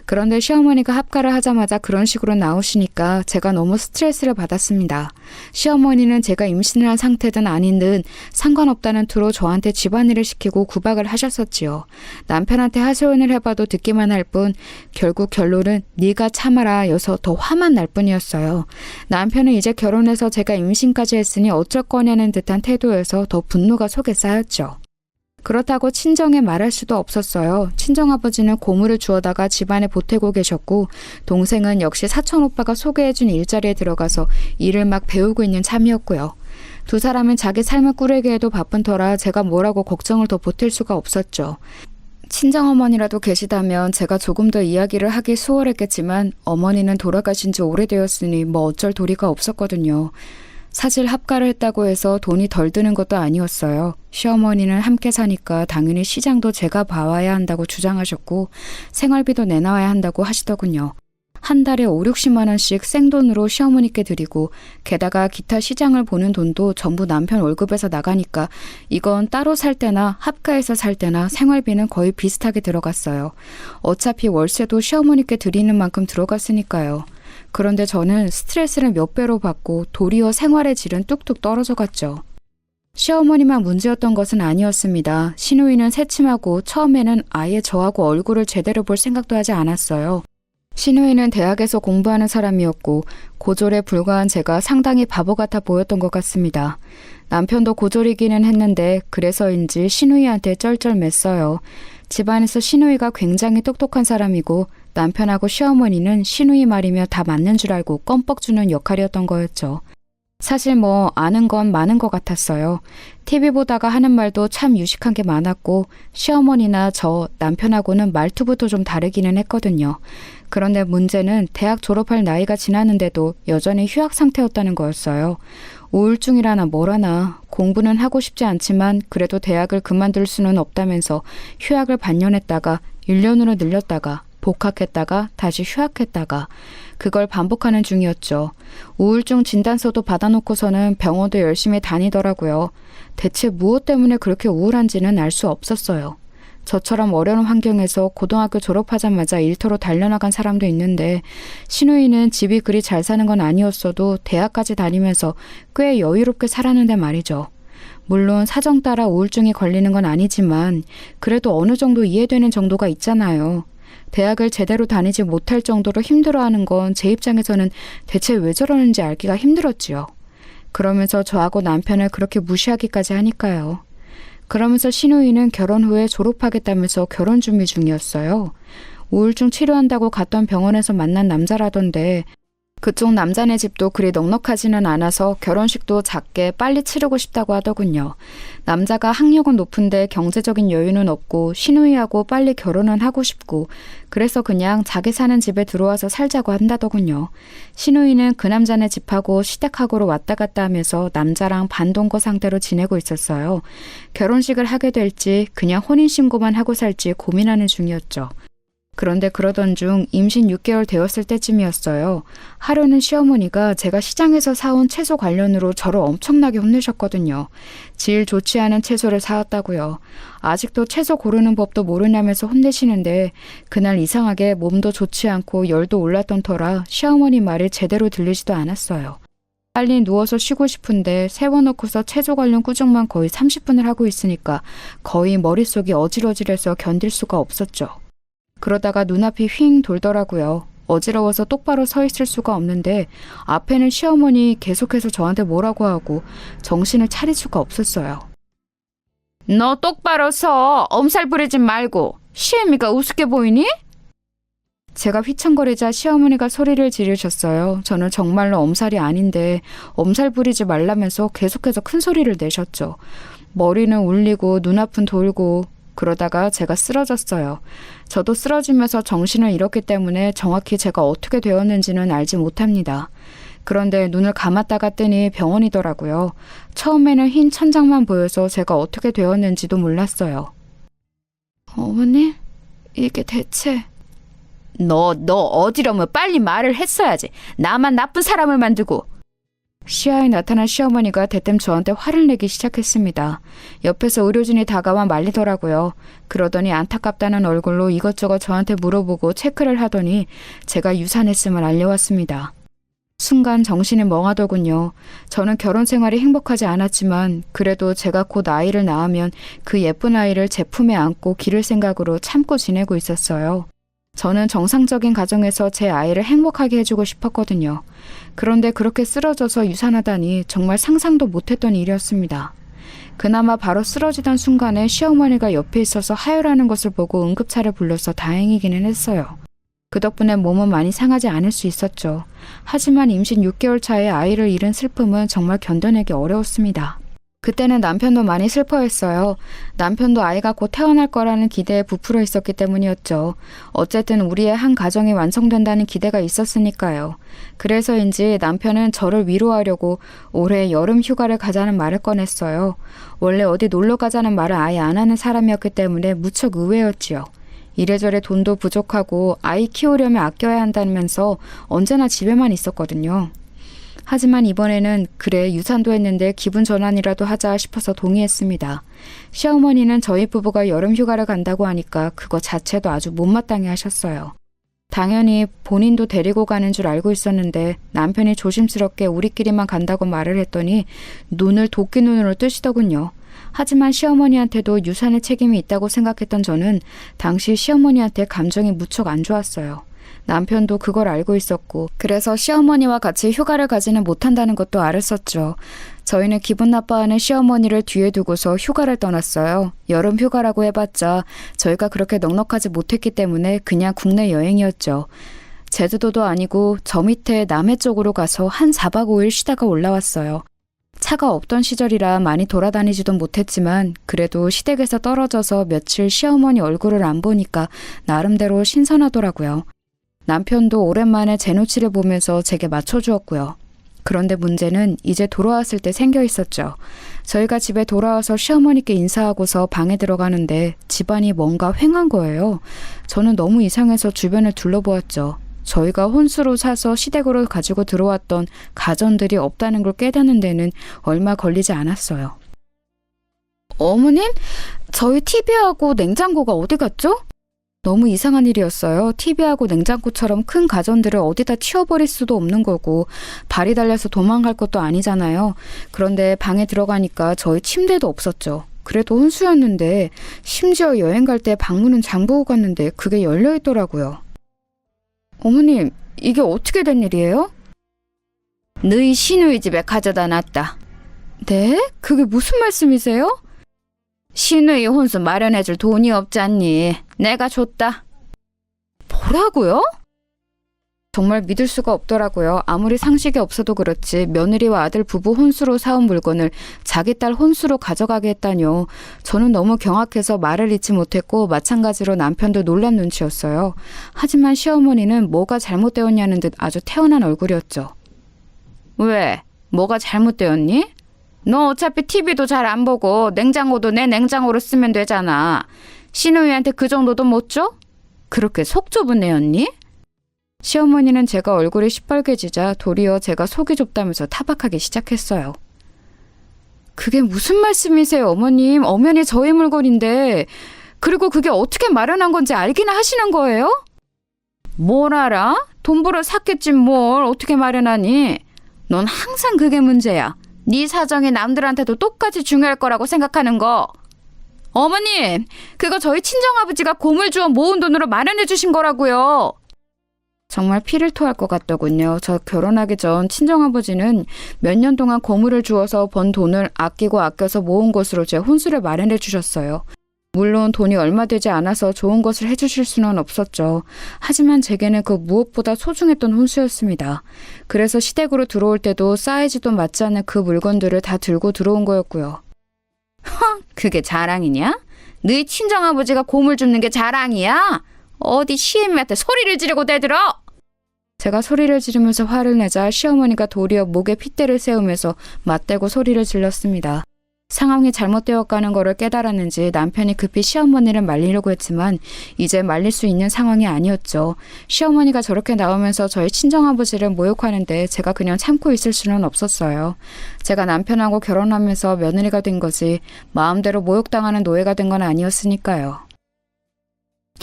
그런데 시어머니가 합가를 하자마자 그런 식으로 나오시니까 제가 너무 스트레스를 받았습니다. 시어머니는 제가 임신을 한 상태든 아닌 듯 상관없다는 투로 저한테 집안일을 시키고 구박을 하셨었지요. 남편한테 하소연을 해봐도 듣기만 할 뿐 결국 결론은 네가 참아라 여서 더 화만 날 뿐이었어요. 남편은 이제 결혼해서 제가 임신까지 했으니 어쩔 거냐는 듯한 태도여서 더 분노가 속에 쌓였죠. 그렇다고 친정에 말할 수도 없었어요. 친정아버지는 고물을 주워다가 집안에 보태고 계셨고 동생은 역시 사촌오빠가 소개해준 일자리에 들어가서 일을 막 배우고 있는 참이었고요. 두 사람은 자기 삶을 꾸리기에도 바쁜 터라 제가 뭐라고 걱정을 더 보탤 수가 없었죠. 친정어머니라도 계시다면 제가 조금 더 이야기를 하기 수월했겠지만 어머니는 돌아가신 지 오래되었으니 뭐 어쩔 도리가 없었거든요. 사실 합가를 했다고 해서 돈이 덜 드는 것도 아니었어요. 시어머니는 함께 사니까 당연히 시장도 제가 봐와야 한다고 주장하셨고 생활비도 내놔야 한다고 하시더군요. 한 달에 5, 60만 원씩 생돈으로 시어머니께 드리고 게다가 기타 시장을 보는 돈도 전부 남편 월급에서 나가니까 이건 따로 살 때나 합가해서 살 때나 생활비는 거의 비슷하게 들어갔어요. 어차피 월세도 시어머니께 드리는 만큼 들어갔으니까요. 그런데 저는 스트레스를 몇 배로 받고 도리어 생활의 질은 뚝뚝 떨어져 갔죠. 시어머니만 문제였던 것은 아니었습니다. 시누이는 새침하고 처음에는 아예 저하고 얼굴을 제대로 볼 생각도 하지 않았어요. 시누이는 대학에서 공부하는 사람이었고 고졸에 불과한 제가 상당히 바보 같아 보였던 것 같습니다. 남편도 고졸이기는 했는데 그래서인지 시누이한테 쩔쩔맸어요. 집안에서 시누이가 굉장히 똑똑한 사람이고 남편하고 시어머니는 시누이 말이며 다 맞는 줄 알고 껌뻑 주는 역할이었던 거였죠. 사실 아는 건 많은 것 같았어요. TV 보다가 하는 말도 참 유식한 게 많았고 시어머니나 저 남편하고는 말투부터 좀 다르기는 했거든요. 그런데 문제는 대학 졸업할 나이가 지났는데도 여전히 휴학 상태였다는 거였어요. 우울증이라나 뭐라나 공부는 하고 싶지 않지만 그래도 대학을 그만둘 수는 없다면서 휴학을 반년했다가 1년으로 늘렸다가 복학했다가 다시 휴학했다가 그걸 반복하는 중이었죠. 우울증 진단서도 받아놓고서는 병원도 열심히 다니더라고요. 대체 무엇 때문에 그렇게 우울한지는 알 수 없었어요. 저처럼 어려운 환경에서 고등학교 졸업하자마자 일터로 달려나간 사람도 있는데 시누이는 집이 그리 잘 사는 건 아니었어도 대학까지 다니면서 꽤 여유롭게 살았는데 말이죠. 물론 사정 따라 우울증이 걸리는 건 아니지만 그래도 어느 정도 이해되는 정도가 있잖아요. 대학을 제대로 다니지 못할 정도로 힘들어하는 건 제 입장에서는 대체 왜 저러는지 알기가 힘들었지요. 그러면서 저하고 남편을 그렇게 무시하기까지 하니까요. 그러면서 시누이는 결혼 후에 졸업하겠다면서 결혼 준비 중이었어요. 우울증 치료한다고 갔던 병원에서 만난 남자라던데 그쪽 남자네 집도 그리 넉넉하지는 않아서 결혼식도 작게 빨리 치르고 싶다고 하더군요. 남자가 학력은 높은데 경제적인 여유는 없고 시누이하고 빨리 결혼은 하고 싶고 그래서 그냥 자기 사는 집에 들어와서 살자고 한다더군요. 시누이는 그 남자네 집하고 시댁하고로 왔다 갔다 하면서 남자랑 반동거 상태로 지내고 있었어요. 결혼식을 하게 될지 그냥 혼인신고만 하고 살지 고민하는 중이었죠. 그런데 그러던 중 임신 6개월 되었을 때쯤이었어요. 하루는 시어머니가 제가 시장에서 사온 채소 관련으로 저를 엄청나게 혼내셨거든요. 질 좋지 않은 채소를 사왔다고요. 아직도 채소 고르는 법도 모르냐면서 혼내시는데 그날 이상하게 몸도 좋지 않고 열도 올랐던 터라 시어머니 말이 제대로 들리지도 않았어요. 빨리 누워서 쉬고 싶은데 세워놓고서 채소 관련 꾸중만 거의 30분을 하고 있으니까 거의 머릿속이 어질어질해서 견딜 수가 없었죠. 그러다가 눈앞이 휙 돌더라고요. 어지러워서 똑바로 서 있을 수가 없는데 앞에는 시어머니 계속해서 저한테 뭐라고 하고 정신을 차릴 수가 없었어요. 너 똑바로 서! 엄살 부리지 말고! 시애미가 우습게 보이니? 제가 휘청거리자 시어머니가 소리를 지르셨어요. 저는 정말로 엄살이 아닌데 엄살 부리지 말라면서 계속해서 큰 소리를 내셨죠. 머리는 울리고 눈앞은 돌고 그러다가 제가 쓰러졌어요. 저도 쓰러지면서 정신을 잃었기 때문에 정확히 제가 어떻게 되었는지는 알지 못합니다. 그런데 눈을 감았다가 뜨니 병원이더라고요. 처음에는 흰 천장만 보여서 제가 어떻게 되었는지도 몰랐어요. 어머니? 이게 대체... 너 어지러면 빨리 말을 했어야지. 나만 나쁜 사람을 만들고... 시야에 나타난 시어머니가 대뜸 저한테 화를 내기 시작했습니다. 옆에서 의료진이 다가와 말리더라고요. 그러더니 안타깝다는 얼굴로 이것저것 저한테 물어보고 체크를 하더니 제가 유산했음을 알려왔습니다. 순간 정신이 멍하더군요. 저는 결혼 생활이 행복하지 않았지만 그래도 제가 곧 아이를 낳으면 그 예쁜 아이를 제 품에 안고 기를 생각으로 참고 지내고 있었어요. 저는 정상적인 가정에서 제 아이를 행복하게 해주고 싶었거든요. 그런데 그렇게 쓰러져서 유산하다니 정말 상상도 못했던 일이었습니다. 그나마 바로 쓰러지던 순간에 시어머니가 옆에 있어서 하혈하는 것을 보고 응급차를 불러서 다행이기는 했어요. 그 덕분에 몸은 많이 상하지 않을 수 있었죠. 하지만 임신 6개월 차에 아이를 잃은 슬픔은 정말 견뎌내기 어려웠습니다. 그때는 남편도 많이 슬퍼했어요. 남편도 아이가 곧 태어날 거라는 기대에 부풀어 있었기 때문이었죠. 어쨌든 우리의 한 가정이 완성된다는 기대가 있었으니까요. 그래서인지 남편은 저를 위로하려고 올해 여름 휴가를 가자는 말을 꺼냈어요. 원래 어디 놀러 가자는 말을 아예 안 하는 사람이었기 때문에 무척 의외였지요. 이래저래 돈도 부족하고 아이 키우려면 아껴야 한다면서 언제나 집에만 있었거든요. 하지만 이번에는 그래 유산도 했는데 기분 전환이라도 하자 싶어서 동의했습니다. 시어머니는 저희 부부가 여름 휴가를 간다고 하니까 그거 자체도 아주 못마땅해 하셨어요. 당연히 본인도 데리고 가는 줄 알고 있었는데 남편이 조심스럽게 우리끼리만 간다고 말을 했더니 눈을 도끼 눈으로 뜨시더군요. 하지만 시어머니한테도 유산의 책임이 있다고 생각했던 저는 당시 시어머니한테 감정이 무척 안 좋았어요. 남편도 그걸 알고 있었고 그래서 시어머니와 같이 휴가를 가지는 못한다는 것도 알았었죠. 저희는 기분 나빠하는 시어머니를 뒤에 두고서 휴가를 떠났어요. 여름 휴가라고 해봤자 저희가 그렇게 넉넉하지 못했기 때문에 그냥 국내 여행이었죠. 제주도도 아니고 저 밑에 남해 쪽으로 가서 한 4박 5일 쉬다가 올라왔어요. 차가 없던 시절이라 많이 돌아다니지도 못했지만 그래도 시댁에서 떨어져서 며칠 시어머니 얼굴을 안 보니까 나름대로 신선하더라고요. 남편도 오랜만에 제 눈치를 보면서 제게 맞춰주었고요. 그런데 문제는 이제 돌아왔을 때 생겨 있었죠. 저희가 집에 돌아와서 시어머니께 인사하고서 방에 들어가는데 집안이 뭔가 휑한 거예요. 저는 너무 이상해서 주변을 둘러보았죠. 저희가 혼수로 사서 시댁으로 가지고 들어왔던 가전들이 없다는 걸 깨닫는 데는 얼마 걸리지 않았어요. 어머님? 저희 TV하고 냉장고가 어디 갔죠? 너무 이상한 일이었어요. TV하고 냉장고처럼 큰 가전들을 어디다 치워버릴 수도 없는 거고 발이 달려서 도망갈 것도 아니잖아요. 그런데 방에 들어가니까 저희 침대도 없었죠. 그래도 혼수였는데 심지어 여행 갈 때 방문은 잠그고 갔는데 그게 열려있더라고요. 어머님, 이게 어떻게 된 일이에요? 너희 시누이 집에 가져다 놨다. 네? 그게 무슨 말씀이세요? 시누이 혼수 마련해줄 돈이 없잖니. 내가 줬다. 뭐라고요? 정말 믿을 수가 없더라고요. 아무리 상식이 없어도 그렇지 며느리와 아들 부부 혼수로 사온 물건을 자기 딸 혼수로 가져가게 했다뇨. 저는 너무 경악해서 말을 잇지 못했고 마찬가지로 남편도 놀란 눈치였어요. 하지만 시어머니는 뭐가 잘못되었냐는 듯 아주 태어난 얼굴이었죠. 왜? 뭐가 잘못되었니? 너 어차피 TV도 잘 안 보고 냉장고도 내 냉장고로 쓰면 되잖아. 시누이한테 그 정도도 못 줘? 그렇게 속 좁은 애였니? 시어머니는 제가 얼굴이 시뻘개지자 도리어 제가 속이 좁다면서 타박하기 시작했어요. 그게 무슨 말씀이세요, 어머님? 엄연히 저희 물건인데. 그리고 그게 어떻게 마련한 건지 알기나 하시는 거예요? 뭘 알아? 돈 벌어 샀겠지 뭘 어떻게 마련하니? 넌 항상 그게 문제야. 네 사정이 남들한테도 똑같이 중요할 거라고 생각하는 거. 어머님, 그거 저희 친정아버지가 고물 주워 모은 돈으로 마련해 주신 거라고요. 정말 피를 토할 것 같더군요. 저 결혼하기 전 친정아버지는 몇 년 동안 고물을 주어서 번 돈을 아끼고 아껴서 모은 것으로 제 혼수를 마련해 주셨어요. 물론 돈이 얼마 되지 않아서 좋은 것을 해주실 수는 없었죠. 하지만 제게는 그 무엇보다 소중했던 혼수였습니다. 그래서 시댁으로 들어올 때도 사이즈도 맞지 않는 그 물건들을 다 들고 들어온 거였고요. 허, 그게 자랑이냐? 너희 친정아버지가 고물 줍는 게 자랑이야? 어디 시애미한테 소리를 지르고 대들어? 제가 소리를 지르면서 화를 내자 시어머니가 도리어 목에 핏대를 세우면서 맞대고 소리를 질렀습니다. 상황이 잘못되어 가는 거를 깨달았는지 남편이 급히 시어머니를 말리려고 했지만 이제 말릴 수 있는 상황이 아니었죠. 시어머니가 저렇게 나오면서 저희 친정아버지를 모욕하는데 제가 그냥 참고 있을 수는 없었어요. 제가 남편하고 결혼하면서 며느리가 된 거지 마음대로 모욕당하는 노예가 된 건 아니었으니까요.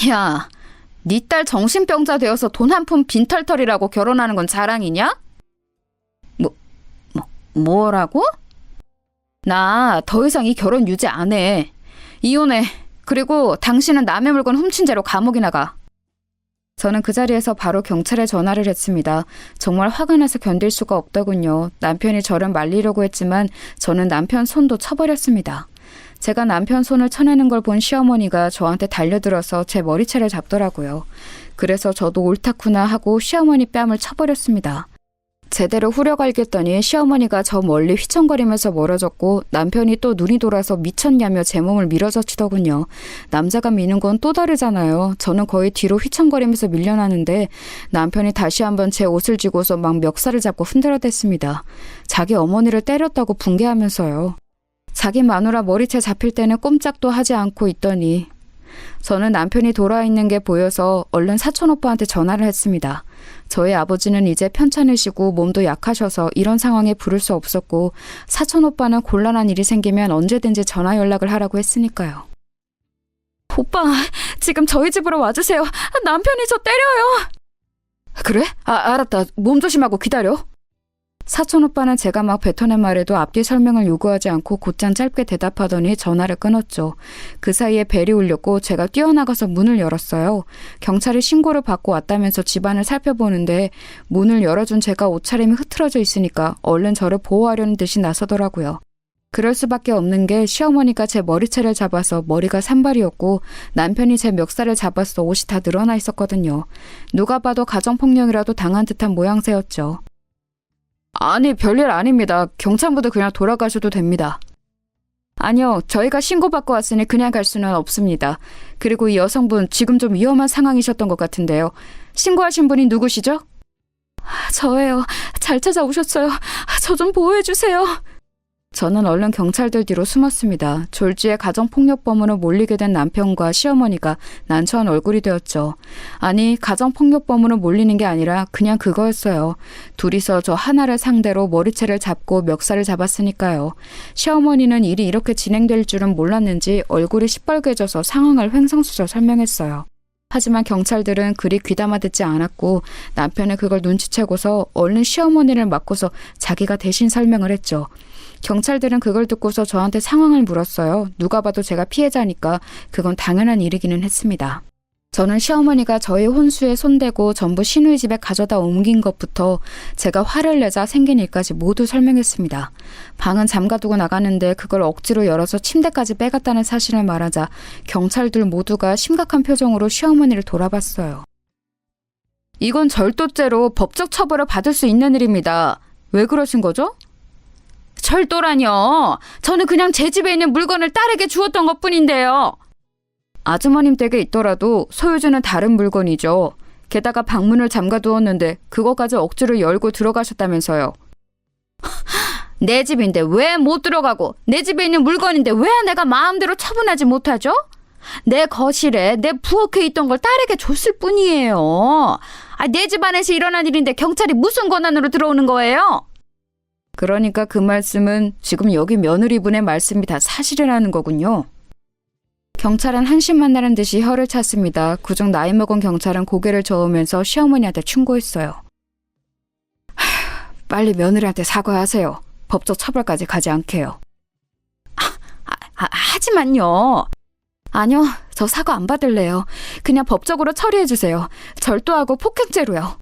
야, 네 딸 정신병자 되어서 돈 한 푼 빈털털이라고 결혼하는 건 자랑이냐? 뭐라고? 나 더 이상 이 결혼 유지 안 해. 이혼해. 그리고 당신은 남의 물건 훔친 죄로 감옥이나 가. 저는 그 자리에서 바로 경찰에 전화를 했습니다. 정말 화가 나서 견딜 수가 없더군요. 남편이 저를 말리려고 했지만 저는 남편 손도 쳐버렸습니다. 제가 남편 손을 쳐내는 걸 본 시어머니가 저한테 달려들어서 제 머리채를 잡더라고요. 그래서 저도 옳다구나 하고 시어머니 뺨을 쳐버렸습니다. 제대로 후려갈겼더니 시어머니가 저 멀리 휘청거리면서 멀어졌고 남편이 또 눈이 돌아서 미쳤냐며 제 몸을 밀어젖히더군요. 남자가 미는 건 또 다르잖아요. 저는 거의 뒤로 휘청거리면서 밀려나는데 남편이 다시 한번 제 옷을 쥐고서 막 멱살을 잡고 흔들어댔습니다. 자기 어머니를 때렸다고 분개하면서요. 자기 마누라 머리채 잡힐 때는 꼼짝도 하지 않고 있더니 저는 남편이 돌아와 있는 게 보여서 얼른 사촌오빠한테 전화를 했습니다. 저희 아버지는 이제 편찮으시고 몸도 약하셔서 이런 상황에 부를 수 없었고 사촌오빠는 곤란한 일이 생기면 언제든지 전화 연락을 하라고 했으니까요. 오빠, 지금 저희 집으로 와주세요. 남편이 저 때려요. 그래? 알았다. 몸 조심하고 기다려. 사촌오빠는 제가 막 뱉어낸 말에도 앞뒤 설명을 요구하지 않고 곧장 짧게 대답하더니 전화를 끊었죠. 그 사이에 벨이 울렸고 제가 뛰어나가서 문을 열었어요. 경찰이 신고를 받고 왔다면서 집안을 살펴보는데 문을 열어준 제가 옷차림이 흐트러져 있으니까 얼른 저를 보호하려는 듯이 나서더라고요. 그럴 수밖에 없는 게 시어머니가 제 머리채를 잡아서 머리가 산발이었고 남편이 제 멱살을 잡아서 옷이 다 늘어나 있었거든요. 누가 봐도 가정폭력이라도 당한 듯한 모양새였죠. 아니, 별일 아닙니다. 경찰부대 그냥 돌아가셔도 됩니다. 아니요, 저희가 신고받고 왔으니 그냥 갈 수는 없습니다. 그리고 이 여성분 지금 좀 위험한 상황이셨던 것 같은데요. 신고하신 분이 누구시죠? 저예요. 잘 찾아오셨어요. 저 좀 보호해주세요. 저는 얼른 경찰들 뒤로 숨었습니다. 졸지에 가정폭력범으로 몰리게 된 남편과 시어머니가 난처한 얼굴이 되었죠. 아니, 가정폭력범으로 몰리는 게 아니라 그냥 그거였어요. 둘이서 저 하나를 상대로 머리채를 잡고 멱살을 잡았으니까요. 시어머니는 일이 이렇게 진행될 줄은 몰랐는지 얼굴이 시뻘개져서 상황을 횡성수설 설명했어요. 하지만 경찰들은 그리 귀담아 듣지 않았고 남편은 그걸 눈치채고서 얼른 시어머니를 맡고서 자기가 대신 설명을 했죠. 경찰들은 그걸 듣고서 저한테 상황을 물었어요. 누가 봐도 제가 피해자니까 그건 당연한 일이기는 했습니다. 저는 시어머니가 저희 혼수에 손대고 전부 시누이 집에 가져다 옮긴 것부터 제가 화를 내자 생긴 일까지 모두 설명했습니다. 방은 잠가두고 나가는데 그걸 억지로 열어서 침대까지 빼갔다는 사실을 말하자 경찰들 모두가 심각한 표정으로 시어머니를 돌아봤어요. 이건 절도죄로 법적 처벌을 받을 수 있는 일입니다. 왜 그러신 거죠? 절도라뇨. 저는 그냥 제 집에 있는 물건을 딸에게 주었던 것뿐인데요. 아주머님 댁에 있더라도 소유주는 다른 물건이죠. 게다가 방문을 잠가두었는데 그거까지 억지로 열고 들어가셨다면서요. 내 집인데 왜 못 들어가고 내 집에 있는 물건인데 왜 내가 마음대로 처분하지 못하죠? 내 거실에 내 부엌에 있던 걸 딸에게 줬을 뿐이에요. 내 집안에서 일어난 일인데 경찰이 무슨 권한으로 들어오는 거예요? 그러니까 그 말씀은 지금 여기 며느리분의 말씀이 다 사실이라는 거군요. 경찰은 한심만나는 듯이 혀를 찼습니다. 그중 나이 먹은 경찰은 고개를 저으면서 시어머니한테 충고했어요. 빨리 며느리한테 사과하세요. 법적 처벌까지 가지 않게요. 하지만요. 아니요, 저 사과 안 받을래요. 그냥 법적으로 처리해주세요. 절도하고 폭행죄로요.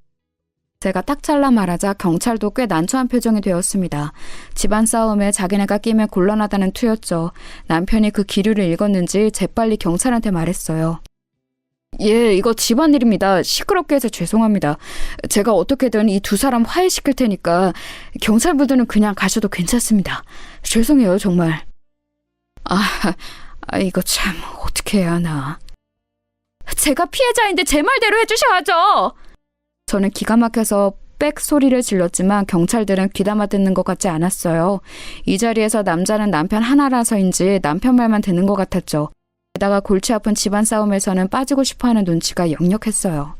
제가 딱 잘라 말하자 경찰도 꽤 난처한 표정이 되었습니다. 집안 싸움에 자기네가 끼면 곤란하다는 투였죠. 남편이 그 기류를 읽었는지 재빨리 경찰한테 말했어요. 예, 이거 집안일입니다. 시끄럽게 해서 죄송합니다. 제가 어떻게든 이 두 사람 화해시킬 테니까 경찰분들은 그냥 가셔도 괜찮습니다. 죄송해요, 정말. 이거 참 어떻게 해야 하나. 제가 피해자인데 제 말대로 해주셔야죠. 저는 기가 막혀서 빽 소리를 질렀지만 경찰들은 귀담아 듣는 것 같지 않았어요. 이 자리에서 남자는 남편 하나라서인지 남편 말만 듣는 것 같았죠. 게다가 골치 아픈 집안 싸움에서는 빠지고 싶어하는 눈치가 역력했어요.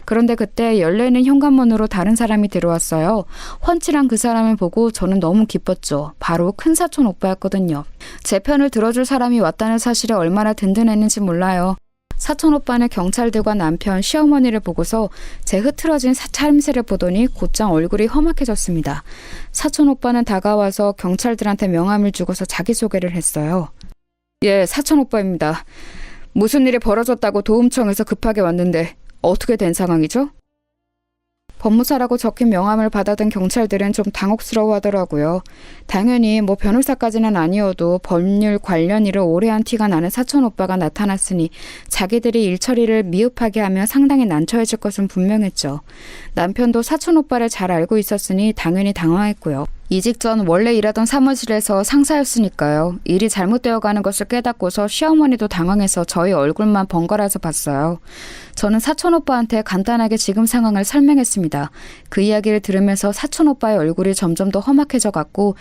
그런데 그때 열려있는 현관문으로 다른 사람이 들어왔어요. 훤칠한 그 사람을 보고 저는 너무 기뻤죠. 바로 큰사촌 오빠였거든요. 제 편을 들어줄 사람이 왔다는 사실에 얼마나 든든했는지 몰라요. 사촌 오빠는 경찰들과 남편, 시어머니를 보고서 제 흐트러진 차림새를 보더니 곧장 얼굴이 험악해졌습니다. 사촌 오빠는 다가와서 경찰들한테 명함을 주고서 자기소개를 했어요. 예, 사촌 오빠입니다. 무슨 일이 벌어졌다고 도움청에서 급하게 왔는데 어떻게 된 상황이죠? 법무사라고 적힌 명함을 받아든 경찰들은 좀 당혹스러워하더라고요. 당연히 변호사까지는 아니어도 법률 관련 일을 오래 한 티가 나는 사촌 오빠가 나타났으니 자기들이 일 처리를 미흡하게 하면 상당히 난처해질 것은 분명했죠. 남편도 사촌 오빠를 잘 알고 있었으니 당연히 당황했고요. 이직 전 원래 일하던 사무실에서 상사였으니까요. 일이 잘못되어 가는 것을 깨닫고서 시어머니도 당황해서 저희 얼굴만 번갈아서 봤어요. 저는 사촌 오빠한테 간단하게 지금 상황을 설명했습니다. 그 이야기를 들으면서 사촌 오빠의 얼굴이 점점 더 험악해져 갔고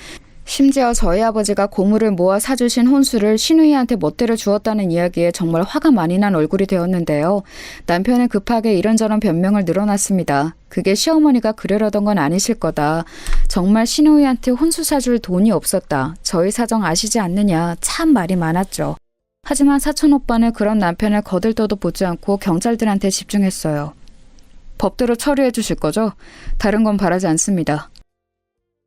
심지어 저희 아버지가 고물을 모아 사주신 혼수를 신우이한테 멋대로 주었다는 이야기에 정말 화가 많이 난 얼굴이 되었는데요. 남편은 급하게 이런저런 변명을 늘어놨습니다. 그게 시어머니가 그러려던 건 아니실 거다. 정말 신우이한테 혼수 사줄 돈이 없었다. 저희 사정 아시지 않느냐. 참 말이 많았죠. 하지만 사촌 오빠는 그런 남편을 거들떠도 보지 않고 경찰들한테 집중했어요. 법대로 처리해 주실 거죠? 다른 건 바라지 않습니다.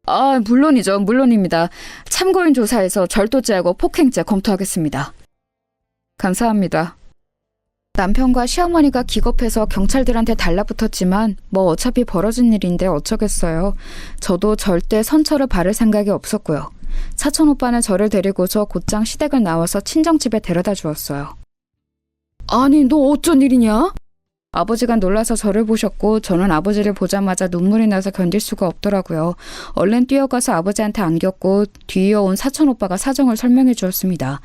아, 물론이죠. 물론입니다. 참고인 조사에서 절도죄하고 폭행죄 검토하겠습니다. 감사합니다. 남편과 시어머니가 기겁해서 경찰들한테 달라붙었지만 뭐 어차피 벌어진 일인데 어쩌겠어요. 저도 절대 선처를 바를 생각이 없었고요. 사촌 오빠는 저를 데리고서 곧장 시댁을 나와서 친정집에 데려다 주었어요. 아니, 너 어쩐 일이냐? 아버지가 놀라서 저를 보셨고 저는 아버지를 보자마자 눈물이 나서 견딜 수가 없더라고요. 얼른 뛰어가서 아버지한테 안겼고 뒤이어온 사촌 오빠가 사정을 설명해 주었습니다.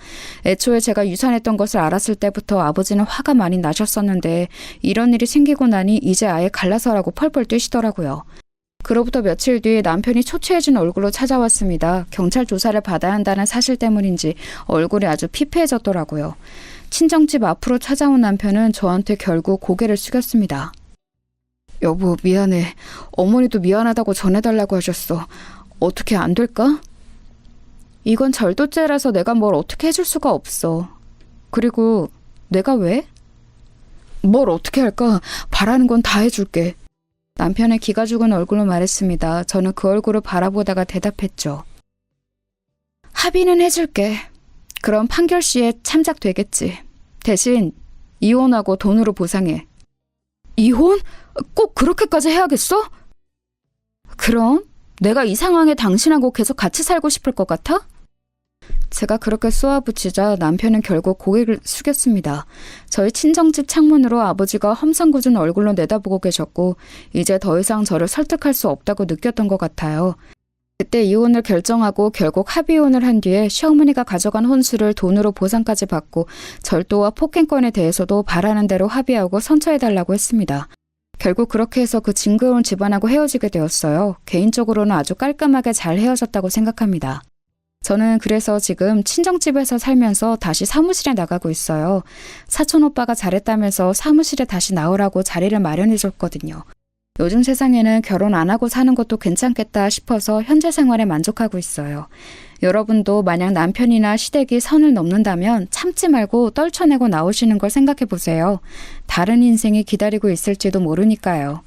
애초에 제가 유산했던 것을 알았을 때부터 아버지는 화가 많이 나셨었는데 이런 일이 생기고 나니 이제 아예 갈라서라고 펄펄 뛰시더라고요. 그로부터 며칠 뒤 남편이 초췌해진 얼굴로 찾아왔습니다. 경찰 조사를 받아야 한다는 사실 때문인지 얼굴이 아주 피폐해졌더라고요. 친정집 앞으로 찾아온 남편은 저한테 결국 고개를 숙였습니다. 여보, 미안해. 어머니도 미안하다고 전해달라고 하셨어. 어떻게 안 될까? 이건 절도죄라서 내가 뭘 어떻게 해줄 수가 없어. 그리고 내가 왜? 뭘 어떻게 할까? 바라는 건 다 해줄게. 남편의 기가 죽은 얼굴로 말했습니다. 저는 그 얼굴을 바라보다가 대답했죠. 합의는 해줄게. 그럼 판결 시에 참작되겠지. 대신 이혼하고 돈으로 보상해. 이혼? 꼭 그렇게까지 해야겠어? 그럼? 내가 이 상황에 당신하고 계속 같이 살고 싶을 것 같아? 제가 그렇게 쏘아붙이자 남편은 결국 고개를 숙였습니다. 저희 친정집 창문으로 아버지가 험상궂은 얼굴로 내다보고 계셨고 이제 더 이상 저를 설득할 수 없다고 느꼈던 것 같아요. 그때 이혼을 결정하고 결국 합의혼을 한 뒤에 시어머니가 가져간 혼수를 돈으로 보상까지 받고 절도와 폭행권에 대해서도 바라는 대로 합의하고 선처해달라고 했습니다. 결국 그렇게 해서 그 징그러운 집안하고 헤어지게 되었어요. 개인적으로는 아주 깔끔하게 잘 헤어졌다고 생각합니다. 저는 그래서 지금 친정집에서 살면서 다시 사무실에 나가고 있어요. 사촌 오빠가 잘했다면서 사무실에 다시 나오라고 자리를 마련해줬거든요. 요즘 세상에는 결혼 안 하고 사는 것도 괜찮겠다 싶어서 현재 생활에 만족하고 있어요. 여러분도 만약 남편이나 시댁이 선을 넘는다면 참지 말고 떨쳐내고 나오시는 걸 생각해 보세요. 다른 인생이 기다리고 있을지도 모르니까요.